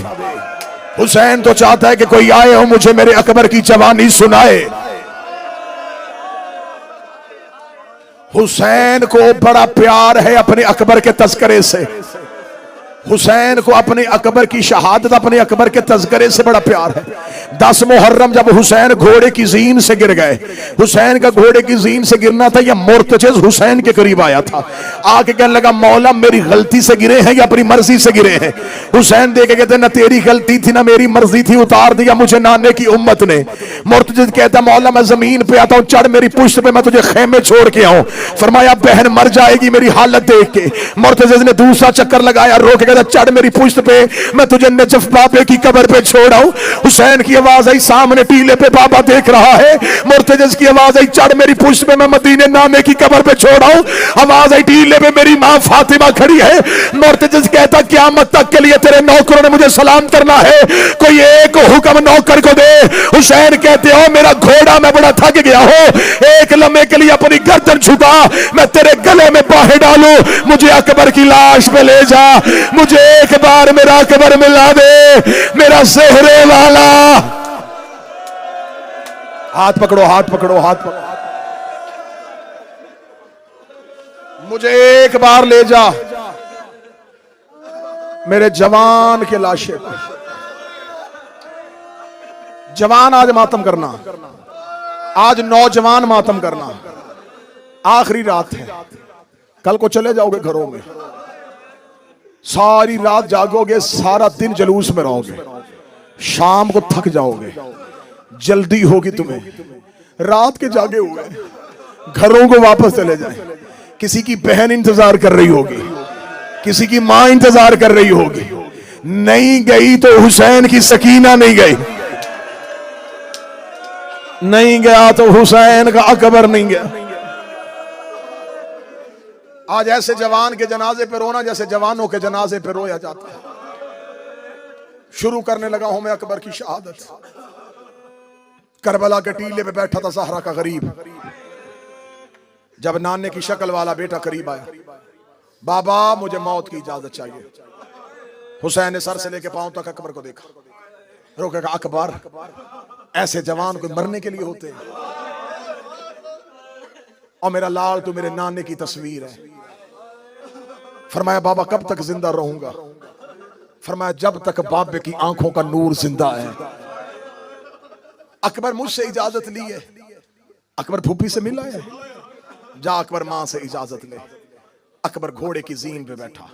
हुसैन तो चाहता है कि कोई आए और मुझे मेरे अकबर की जवानी सुनाए। हुसैन को बड़ा प्यार है अपने अकबर के तज़किरे से, हुसैन को अपने अकबर की शहादत, अपने अकबर के तज़किरे से बड़ा प्यार है। 10 मुहर्रम जब हुसैन घोड़े की ज़ीन से गिर गए, हुसैन का घोड़े की ज़ीन से गिरना था, यह मुर्तजिज़ हुसैन के करीब आया था, आके कहने लगा मौला मेरी गलती से गिरे हैं या अपनी मर्जी से गिरे हैं? हुसैन देखे कहते ना तेरी गलती थी ना मेरी मर्जी थी, उतार दिया मुझे नाने की उम्मत ने। मुर्तजिज़ कहता मौला मैं जमीन पे आता हूँ, चढ़ मेरी पुश्त पे, मैं तुझे खेमे छोड़ के आऊं। फरमाया बहन मर जाएगी मेरी हालत देख के। मुर्तजिज़ ने दूसरा चक्कर लगाया, रोक चढ़ मेरी पुश्त पे, मैं तुझे नजफ बाबे की कब्र पे छोड़ आऊं। हुसैन की आवाज आई सामने टीले पे बाबा देख रहा है। मुर्तजिज़ की आवाज आई चढ़ मेरी पुश्त पे, मैं मदीने नाने की कब्र पे छोड़ आऊं। आवाज आई टीले पे मेरी मां फातिमा खड़ी है। मुर्तजिज़ कहता क़यामत तक के लिए तेरे नौकरों ने मुझे सलाम करना है, कोई एक हुक्म नौकर को दे। हुसैन कहते हो मेरा घोड़ा मैं बड़ा थक गया हूं, एक लम्हे के लिए अपनी गर्दन झुका, मैं तेरे गले में बाहें डालूं, मुझे अकबर की लाश पे ले जा, मुझे एक बार मेरा अकबर मिला दे, मेरा सेहरे वाला। हाथ पकड़ो, हाथ पकड़ो, हाथ पकड़ो, मुझे एक बार ले जा मेरे जवान के लाशे पर। जवान आज मातम करना, आज नौजवान मातम करना, आखिरी रात है, कल को चले जाओगे घरों में, सारी रात जागोगे, सारा दिन जलूस में रहोगे, शाम को थक जाओगे, जल्दी होगी तुम्हें, रात के जागे हुए घरों को वापस चले जाए। किसी की बहन इंतजार कर रही होगी, किसी की मां इंतजार कर रही होगी, नहीं गई तो हुसैन की सकीना नहीं गई, नहीं गया तो हुसैन का अकबर नहीं गया। आज ऐसे जवान के जनाजे पे रोना जैसे जवानों के जनाजे पे रोया जाता है। शुरू करने लगा हूं मैं अकबर की शहादत। करबला के टीले पे बैठा था ज़हरा का गरीब, जब नाने की शक्ल वाला बेटा करीब आया, बाबा मुझे मौत की इजाजत चाहिए। हुसैन ने सर से लेके पांव तक अकबर को देखा, रोकेगा अकबर, ऐसे जवान को मरने के लिए होते हैं, और मेरा लाल तो मेरे नाने की तस्वीर है। फरमाया बाबा कब तक जिंदा रहूंगा? फरमाया जब तक बाबे की आंखों का नूर जिंदा है। अकबर मुझसे इजाजत ली है, अकबर फूफी से मिला है, जा अकबर मां से इजाजत ले। अकबर घोड़े की जीन पे बैठा,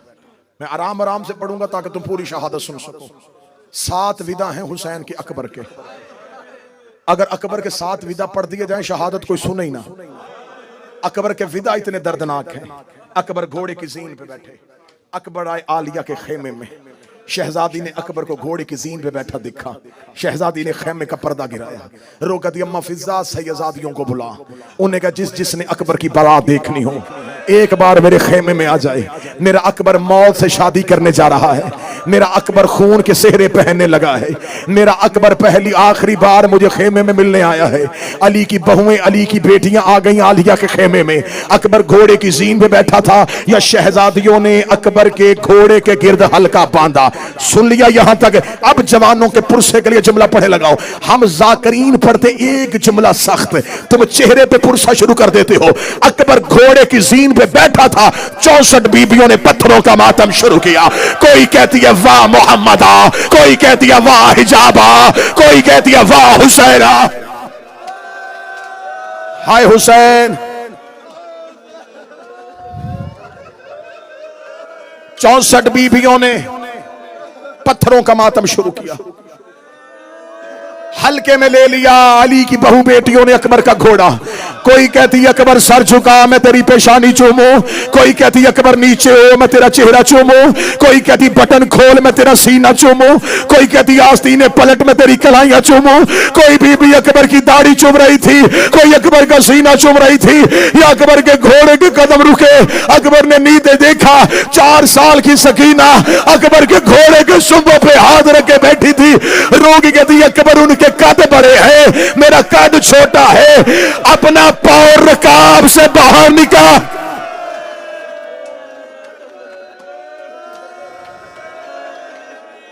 मैं आराम आराम से पढ़ूंगा ताकि तुम पूरी शहादत सुन सको। 7 विदा हैं हुसैन के अकबर के, अगर अकबर के 7 विदा पढ़ दिए जाए शहादत कोई सुने ही ना। अकबर के विदा इतने दर्दनाक हैं। अकबर घोड़े की जीन पे बैठे, अकबर आए आलिया के खेमे में, शहजादी ने अकबर को घोड़े की जीन पे बैठा देखा, शहजादी ने खेमे का पर्दा गिराया, रोकती अम्मा फिजा सैयदादियों को बुला, उन्हें कहा जिसने अकबर की बारात देखनी हो एक बार मेरे खेमे में आ जाए। मेरा अकबर मौत से शादी करने जा रहा है, मेरा अकबर खून के सेहरे पहनने लगा है, मेरा अकबर पहली आखिरी बार मुझे खेमे में मिलने आया है। अली की बहुएं, अली की बेटियां आ गई आलिया के खेमे में। अकबर घोड़े की जीन पे बैठा था, या शहजादियों ने अकबर के घोड़े के गिर्द हल्का बांधा। सुन लिया यहां तक? अब जवानों के पुरसे के लिए जुमला पढ़े लगाओ। हम जाकरीन पढ़ते एक जुमला सख्त, तुम चेहरे पे पुरसा शुरू कर देते हो। अकबर घोड़े की जीन पे बैठा था, 64 बीबियों ने पत्थरों का मातम शुरू किया। कोई कहती है वाह मोहम्मदा, कोई कहती है वाह हिजाबा, कोई कहती है वाह हुसैना। हाय हुसैन। 64 बीबियों ने पत्थरों का मातम शुरू किया, हल्के में ले लिया अली की बहू बेटियों ने अकबर का घोड़ा। कोई कहती अकबर सर झुका मैं तेरी पेशानी चूमूं, कोई कहती अकबर नीचे हो मैं तेरा चेहरा चूमूं, कोई कहती बटन खोल मैं तेरा सीना चूमूं, कोई कहती आस्तीने पलट मैं तेरी कलाइयां चूमूं। कोई बीबी अकबर की दाढ़ी चूम रही थी, कोई अकबर का सीना चूम रही थी, या अकबर के घोड़े के कदम रुके। अकबर ने नींदे देखा, 4 साल की सकीना अकबर के घोड़े के सुंबों पे हाथ रख के बैठी थी। रोगी कहती अकबर उनके कद बड़े हैं, मेरा कद छोटा है, अपना पांव रकाब से बाहर निकाल।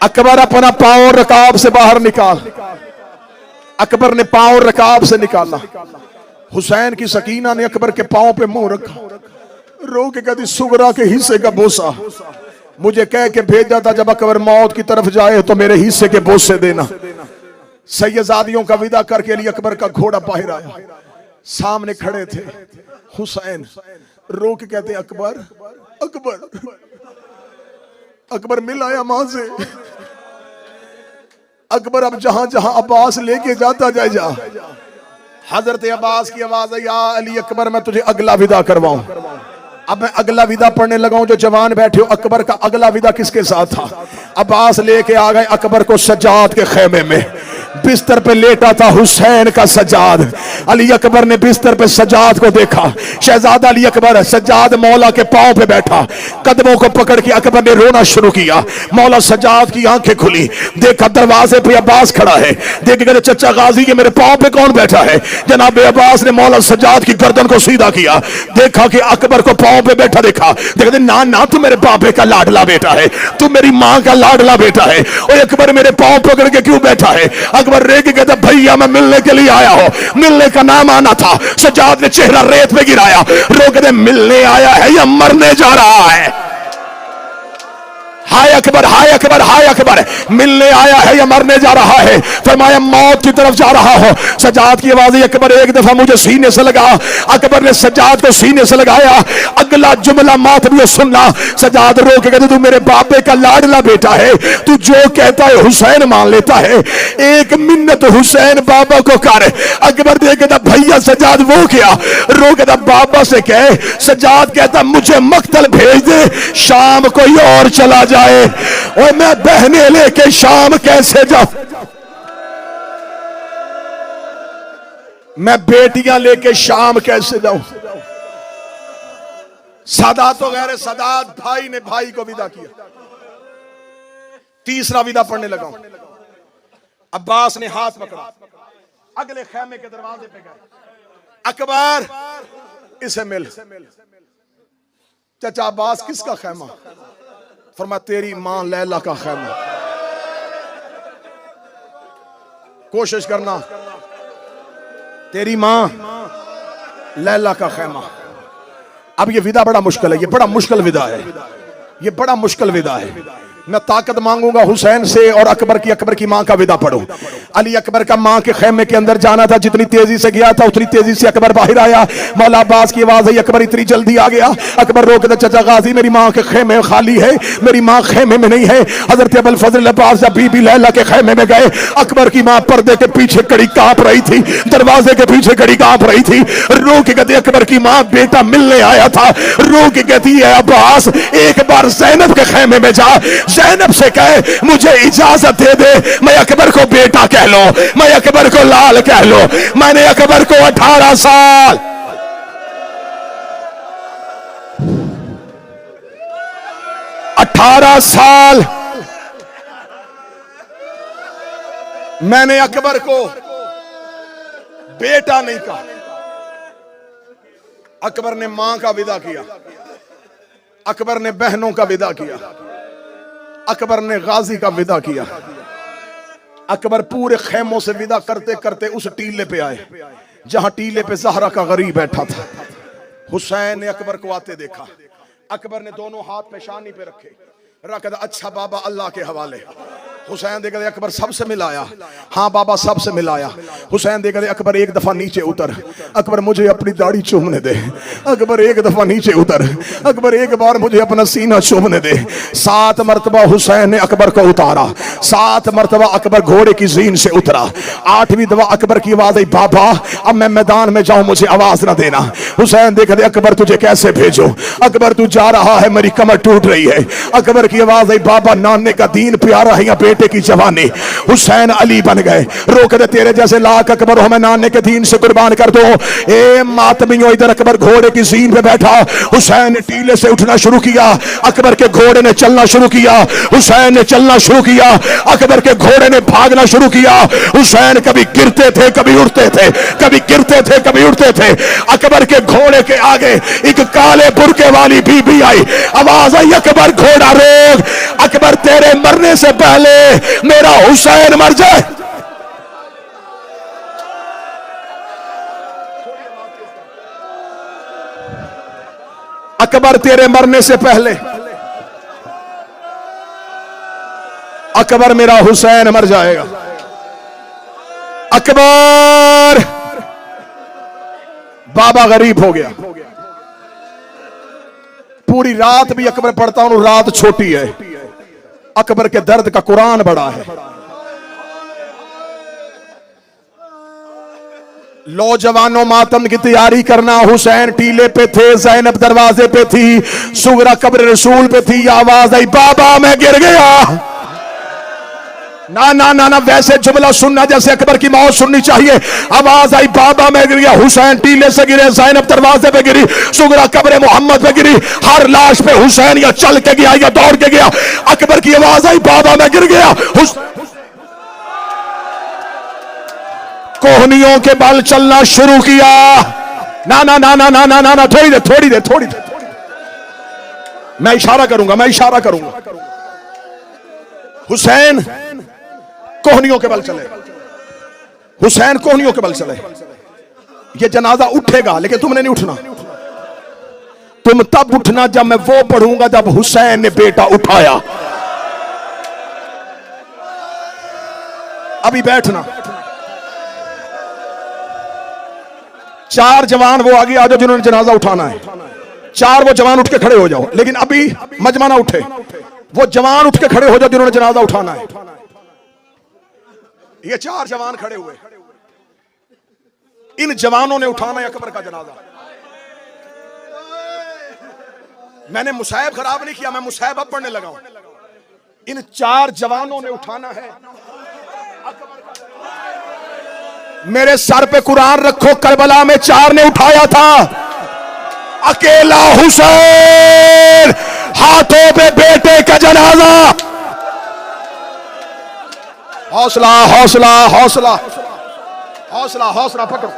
अकबर अपना पांव रकाब से बाहर निकाल। अकबर ने पांव रकाब से निकाला। हुसैन की सकीना ने अकबर के पांव पे मुंह रखा, रो के कहती सुगरा के हिस्से का बोसा मुझे कह के भेजा था, जब अकबर मौत की तरफ जाए तो मेरे हिस्से के बोसे देना। सैयदादियों का विदा करके अली अकबर का घोड़ा बाहर आया, सामने खड़े थे हुसैन। रो के कहते अकबर अकबर अकबर मिल आया मां से। अकबर अब जहां जहां अब्बास लेके जाता जाए जा। हजरत अब्बास की आवाज आई, या अली अकबर मैं तुझे अगला विदा करवाऊं। अब मैं अगला विदा पढ़ने लगा हूं। जो जवान बैठे हो, अकबर का अगला विदा किसके साथ था? अब्बास लेके आ गए अकबर को सज्जाद के खेमे में। बिस्तर पे लेटा था हुसैन का सज्जाद। अली अकबर ने बिस्तर पे सज्जाद को देखा। शहजादा अली अकबर सज्जाद मौला के पांव पे बैठा, कदमों को पकड़ के अकबर ने रोना शुरू किया। मौला सज्जाद की आंखें खुली, देखा दरवाजे पे अब्बास खड़ा है। देख के चचा गाजी के मेरे पांव पे कौन बैठा है? जनाब अब्बास ने मौला सज्जाद की गर्दन को सीधा किया, देखा कि अकबर को पांव पे बैठा देखा। देखते ना ना तू मेरे बाबे का लाडला बेटा है, तू मेरी मां का लाडला बेटा है। और अकबर मेरे पांव पकड़ के क्यों बैठा है? अकबर रे के कहता भैया मैं मिलने के लिए आया हूं, मिलने का नाम आना था। सज्जाद ने चेहरा रेत पे गिराया, रो के मिलने आया है या मरने जा रहा है? हाय अकबर, हाय अकबर, हाय अकबर, मिलने आया है या मरने जा रहा है? फरमाया मौत की तरफ जा रहा हो। सज्जाद की आवाज, अकबर एक दफा मुझे सीने से लगा। अकबर ने सज्जाद को सीने से लगाया। अगला जुमला मातमी सुनना। सज्जाद रो के कहते, तू मेरे बापे का लाडला बेटा है, तू जो कहता है हुसैन मान लेता है, एक मिन्नत हुसैन बाबा को कर। अकबर ने कहता, भैया सज्जाद वो क्या? रो कहता, बाबा से कह। सज्जाद कहता, मुझे मक्तल भेज दे, शाम कोई और चला जाए। और मैं बहने लेके शाम कैसे जाऊं? मैं बेटियां लेके शाम कैसे जाऊं? सादात तो गैर सादात भाई ने भाई को विदा किया। तीसरा विदा पढ़ने लगा। अब्बास ने हाथ पकड़ा, अगले खैमे के दरवाजे पे गए। अकबर, इसे मिल। चाचा अब्बास, किसका खैमा? फरमाया, तेरी मां लैला का खैमा। कोशिश करना, तेरी मां लैला का खैमा। अब ये विदा बड़ा मुश्किल है, ये बड़ा मुश्किल विदा है, ये बड़ा मुश्किल विदा है। मैं ताकत मांगूंगा हुसैन से और अकबर की मां का विदा पढ़ो। अली अकबर का मां के खेमे के अंदर जाना था, जितनी तेजी से गया था उतनी तेजी से अकबर बाहर आया। मौला अब्बास की आवाज है, अकबर इतनी जल्दी आ गया। अकबर रोक दे, चाचा गाजी मेरी मां के खेमे खाली है, मेरी मां खेमे में नहीं है। हजरत अबुल फजल अब्बास जब बीबी लैला के खेमे में गए, अकबर की मां पर्दे के पीछे कड़ी कांप रही थी, दरवाजे के पीछे कड़ी कांप रही थी। रो के कहती, अकबर की मां बेटा मिलने आया था। रो के कहती है, अब्बास एक बार जैनब के खेमे में जा, जैनब से कहे मुझे इजाजत दे दे, मैं अकबर को बेटा कह लो, मैं अकबर को लाल कह लो। मैंने अकबर को 18 साल 18 साल मैंने अकबर को बेटा नहीं कहा। अकबर ने मां का विदा किया, अकबर ने बहनों का विदा किया, अकबर ने गाजी का विदा किया। अकबर पूरे खेमों से विदा करते करते उस टीले पे आए जहां टीले पे ज़हरा का गरीब बैठा था। हुसैन ने अकबर को आते देखा। अकबर ने दोनों हाथ पेशानी पे रखे, रख दे, अच्छा बाबा अल्लाह के हवाले। हुसैन देखा, अकबर सबसे मिलाया। हाँ बाबा सबसे मिलाया। हुसैन देखा, अकबर एक दफा नीचे उतर, अकबर मुझे अपनी दाढ़ी चूमने दे। अकबर एक दफा नीचे उतर, अकबर एक बार मुझे अपना सीना चूमने दे। 7 मरतबा हुसैन ने अकबर को उतारा, 7 मरतबा अकबर घोड़े की जीन से उतरा। 8वीं दफा अकबर की आवाज आई, बाबा अब मैं मैदान में जाऊं, मुझे आवाज ना देना। हुसैन देखा, अकबर तुझे कैसे भेजो? अकबर तू जा रहा है, मेरी कमर टूट रही है। अकबर की आवाज आई, बाबा नाने का दीन प्यारा है या बेटे की जवानी? हुसैन अली बन गए। रोक दे, तेरे जैसे लाख अकबर हो, मैं नाने के दीन से कुर्बान कर दो। ए मातमियों, इधर अकबर घोड़े की जीन पे बैठा। हुसैन ने टीले से उठना शुरू किया, अकबर के घोड़े ने चलना शुरू किया। हुसैन ने चलना शुरू किया, अकबर के घोड़े ने भागना शुरू किया। हुसैन कभी गिरते थे, कभी उठते थे, कभी गिरते थे, कभी उठते थे। अकबर के घोड़े के आगे एक काले बुरके वाली बीबी आई। आवाज आई, अकबर घोड़ा रोक। अकबर तेरे मरने से पहले मेरा हुसैन मर जाए। अकबर तेरे मरने से पहले, अकबर मेरा हुसैन मर जाएगा। अकबर बाबा गरीब हो गया। पूरी रात भी अकबर पढ़ता हूं, रात छोटी है। अकबर के दर्द का कुरान बड़ा है। नौजवानों मातम की तैयारी करना। हुसैन टीले पे थे, ज़ैनब दरवाजे पे थी, सुगरा कब्र रसूल पे थी। आवाज आई, बाबा मैं गिर गया। ना ना ना ना, वैसे जुमला सुनना जैसे अकबर की मौत सुननी चाहिए। आवाज आई, बाबा मैं गिर गया। हुसैन टीले से गिरे, ज़ैनब दरवाजे पे गिरी, सुगरा कब्र मोहम्मद पे गिरी। हर लाश पे हुसैन या चल के गया या दौड़ के गया। अकबर की आवाज आई, बाबा मैं गिर गया। कोहनियों के बल चलना शुरू किया। ना ना ना ना ना ना ना, थोड़ी देर थोड़ी देर थोड़ी देर, मैं इशारा करूंगा, मैं इशारा करूंगा। हुसैन कोहनियों के बल चले, हुसैन कोहनियों के बल चले। ये जनाजा उठेगा लेकिन तुमने नहीं उठना। तुम तब उठना जब मैं वो पढ़ूंगा जब हुसैन ने बेटा उठाया। अभी बैठना। 4 जवान वो आगे आ जाओ जिन्होंने जनाजा उठाना है। 4 वो जवान उठ के खड़े हो जाओ, लेकिन अभी मजमा ना उठे। वो जवान उठ के खड़े हो जाओ जिन्होंने जनाजा उठाना है। ये 4 जवान खड़े हुए, इन जवानों ने उठाना है अकबर का जनाजा। मैंने मुसाहिब खराब नहीं किया, मैं मुसाहिब अब पढ़ने लगा हूं। इन 4 जवानों ने उठाना है। मेरे सर पे कुरान रखो, करबला में 4 ने उठाया था, अकेला हुसैन हाथों पे बेटे का जनाजा। हौसला हौसला हौसला हौसला हौसला पकड़ो,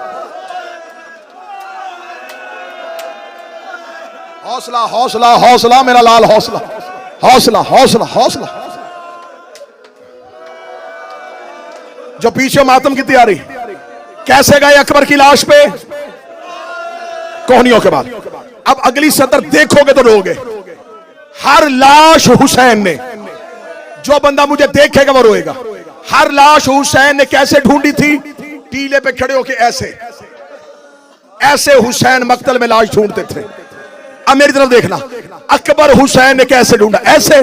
हौसला हौसला हौसला मेरा लाल, हौसला हौसला हौसला हौसला। जो पीछे मातम की तैयारी, कैसे गए अकबर की लाश पे? कोहनियों के बाद। अब अगली सतर देखोगे तो रोगे। हर लाश हुसैन ने, जो बंदा मुझे देखेगा वो रोएगा। हर लाश हुसैन ने कैसे ढूंढी थी? टीले पे खड़े होके ऐसे ऐसे हुसैन मक्तल में लाश ढूंढते थे। अब मेरी तरफ देखना, अकबर हुसैन ने कैसे ढूंढा? ऐसे।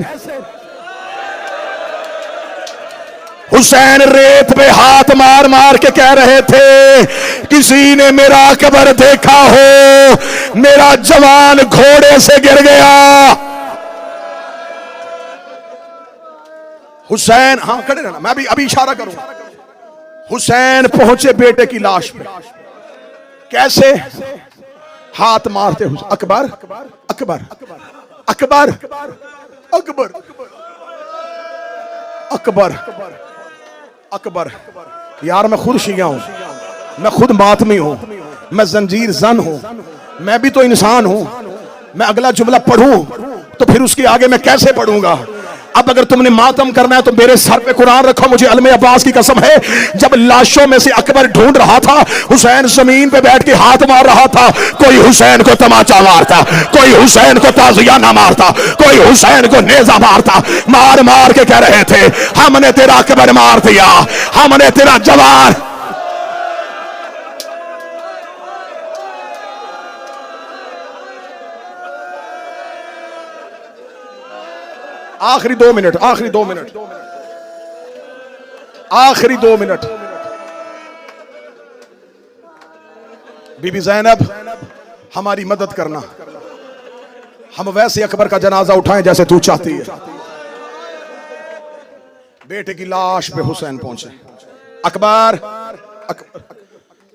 हुसैन रेत पे हाथ मार मार के कह रहे थे, किसी ने मेरा अकबर देखा हो, मेरा जवान घोड़े से गिर गया। हुसैन, हाँ खड़े रहना, मैं अभी इशारा करूंगा। हुसैन पहुंचे बेटे की लाश पे, कैसे? हाथ मारते हुए, अकबर अकबर अकबर अकबर अकबर अकबर। यार मैं खुद शिया हूं, मैं खुद मातमी हूं, मैं जंजीर जन हूं, मैं भी तो इंसान हूं। मैं अगला जुमला पढ़ूं तो फिर उसके आगे मैं कैसे पढ़ूंगा? अब अगर तुमने मातम करना है तो मेरे सर पे कुरान रखो। मुझे अलमे अब्बास की कसम है, जब लाशों में से अकबर ढूंढ रहा था, हुसैन जमीन पे बैठ के हाथ मार रहा था। कोई हुसैन को तमाचा मारता, कोई हुसैन को ताजियाना मारता, कोई हुसैन को नेजा मारता। मार मार के कह रहे थे, हमने तेरा अकबर मार दिया, हमने तेरा जवान। आखिरी 2 मिनट, आखिरी 2 मिनट, आखिरी 2 मिनट। बीबी ज़ैनब, हमारी मदद करना, हम वैसे अकबर का जनाजा उठाएं जैसे तू चाहती है। बेटे की लाश पे हुसैन पहुंचे। अकबर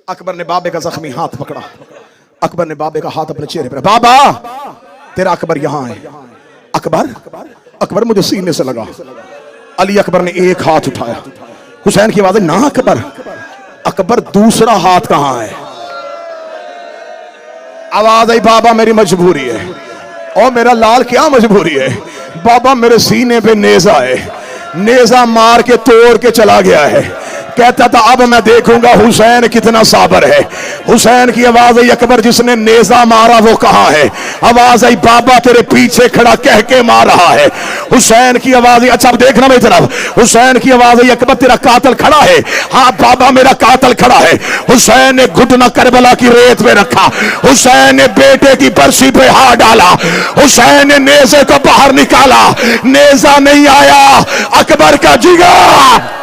अकबर ने बाबे का जख्मी हाथ पकड़ा। अकबर ने बाबे का हाथ अपने चेहरे पर, बाबा तेरा अकबर यहां है। अकबर अकबर मुझे सीने से लगा। अली अकबर ने एक हाथ उठाया। हुसैन की आवाज, ना अकबर। अकबर दूसरा हाथ कहां है? आवाज आई, बाबा मेरी मजबूरी है। और मेरा लाल, क्या मजबूरी है? बाबा मेरे सीने पे नेजा है, नेजा मार के तोड़ के चला गया है। कहता था अब मैं देखूंगा हुसैन कितना साबर है। हुसैन की आवाज आई, अकबर जिसने नेजा मारा वो कहां है? आवाज आई, बाबा तेरे पीछे खड़ा कह के मार रहा है। हुसैन की आवाज आई, अच्छा अब देखना मेरी तरफ। हुसैन की आवाज आई, अकबर तेरा कातल खड़ा है। हाँ बाबा मेरा कातल खड़ा है। हुसैन ने घुटना करबला की रेत पे रखा। हुसैन ने बेटे की बरसी पे हाथ डाला। हुसैन ने नेजे को बाहर निकाला, नेजा नहीं आया। अकबर का जिगर,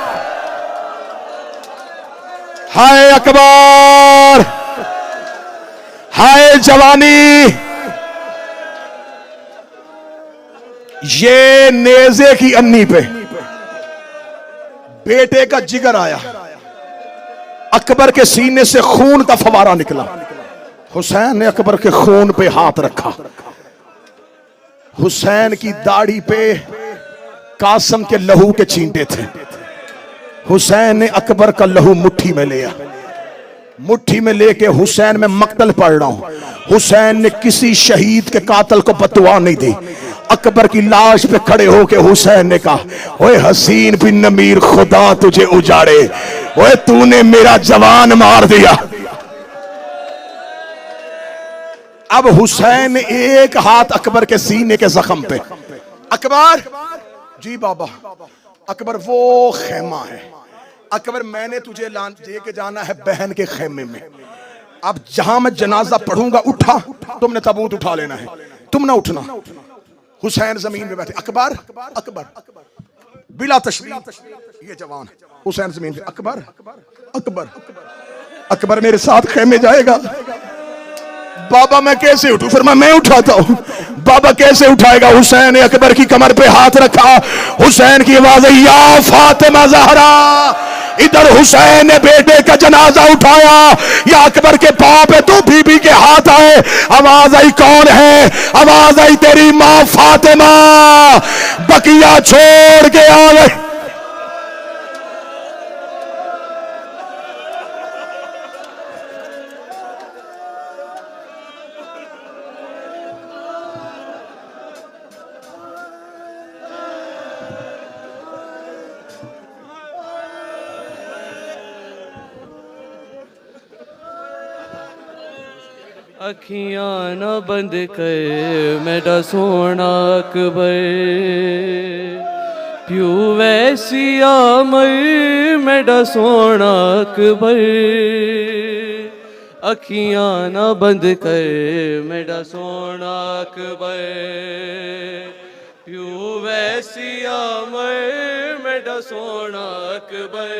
हाय अकबर, हाय जवानी। ये नेजे की अन्नी पे बेटे का जिगर आया। अकबर के सीने से खून का फवारा निकला। हुसैन ने अकबर के खून पे हाथ रखा। हुसैन की दाढ़ी पे कासम के लहू के छींटे थे। हुसैन ने अकबर का लहू मुट्ठी में लिया। मुट्ठी में लेके हुसैन में मक्तल पढ़ रहा हूं। हुसैन ने किसी शहीद के कातल को बददुआ नहीं दी। अकबर की लाश पे खड़े होके हुसैन ने कहा, ओए हसीन बिन नमीर, खुदा तुझे उजाड़े, ओए तूने मेरा जवान मार दिया। अब हुसैन ने एक हाथ अकबर के सीने के जख्म पे। अकबर, जी बाबा। अकबर, वो खेमा है अकबर मैंने तुझे ले के जाना है बहन के खेमे में, अब जहां मैं जनाजा पढ़ूंगा उठा, तुमने तबूत उठा लेना है, तुम ना उठना। हुसैन जमीन पे बैठे, अकबर अकबर बिला तशबीह ये जवान, हुसैन जमीन पे, अकबर अकबर अकबर मेरे साथ खेमे जाएगा। बाबा मैं कैसे उठूं? फिर मैं उठाता हूं। बाबा कैसे उठाएगा? हुसैन ने अकबर की कमर पे हाथ रखा, हुसैन की आवाज आई, या फातिमा ज़हरा। इधर हुसैन ने बेटे का जनाजा उठाया, या अकबर के पांव पे तो बीबी के हाथ आए। आवाज आई, कौन है? आवाज आई, तेरी मां फातिमा बकिया छोड़ के आ गई। अखियां न बंद कर मेरा सोना अकबर, प्यू वैसी आमर मेरा सोना अकबर। अखियां न बंद कर मेरा सोना अकबर, प्यू वैसी आमर मेरा सोना अकबर।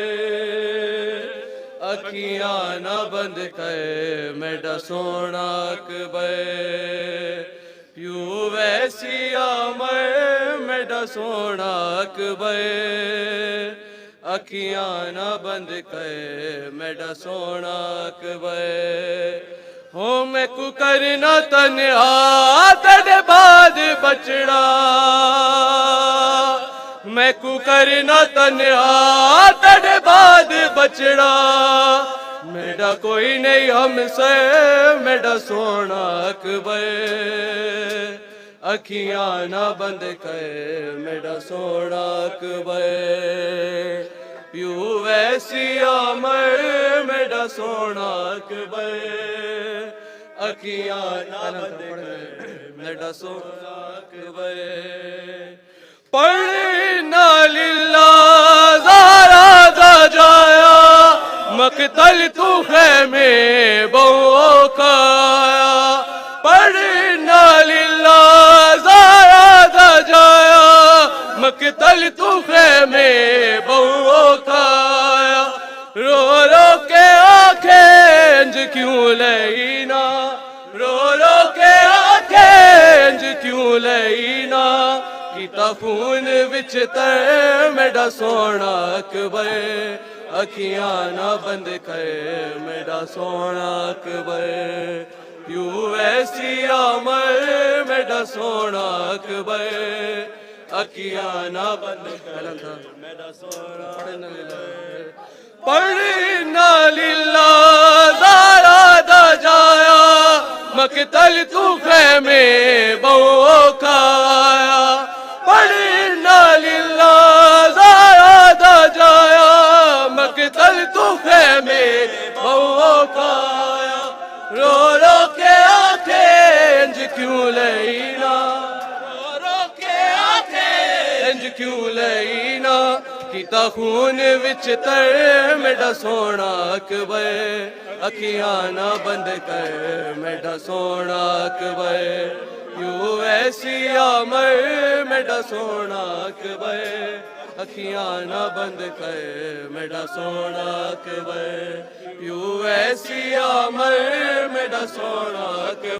अखियां न बंद कर मेरा सोना अकबर, प्यू वैसी आमर मेरा सोना अकबर। अखियां न बंद कर मेरा सोना अकबर। हो मैं को करना तन्हा तेरे बाद बचड़ा, मैं को करना तन्हा तेरे बाद बचड़ा। मेरा कोई नहीं हमसे मेरा सोना अकबर। अखियां ना बंद कर मेरा सोना अकबर, प्यू वैसी आमर मेरा सोना अकबर। अखियां ना बंद कर मेरा सोना अकबर। पढ़ना लिल्ला ज़ारा दा जाया, मकतल तू खेमे बहु काया। पढ़ना लिल्ला ज़ारा दा जाया, मकतल तू खेमे बहु काया। रो रो के आंखें क्यों लेना, रो रो के आंखें क्यों लेना। कीता खून विच तर मेरा सोना अकबर। अखियां ना बंद कर मेरा सोना अकबर, प्यू वैसी आमर मेरा सोना अकबर। अखियां ना बंद कर मेरा सोना अकबर। पढ़ना लिल्ला ज़ारा दा जाया, मकतल तू खेमे बहु काया। पढ़ना लिल्ला ज़ारा दा जाया, मकतल तू खेमे बहु काया। रो रो के आंखें क्यों लेना, रो रो के आंखें क्यों लेना। कीता खून विच तर मेरा सोना अकबर। अखियां ना बंद कर मेरा सोना अकबर, प्यू ऐसी आमर मेरा सोना अकबर। अखियां ना बंद कर मेरा सोना अकबर, प्यू ऐसी आमर मेरा सोना अकबर।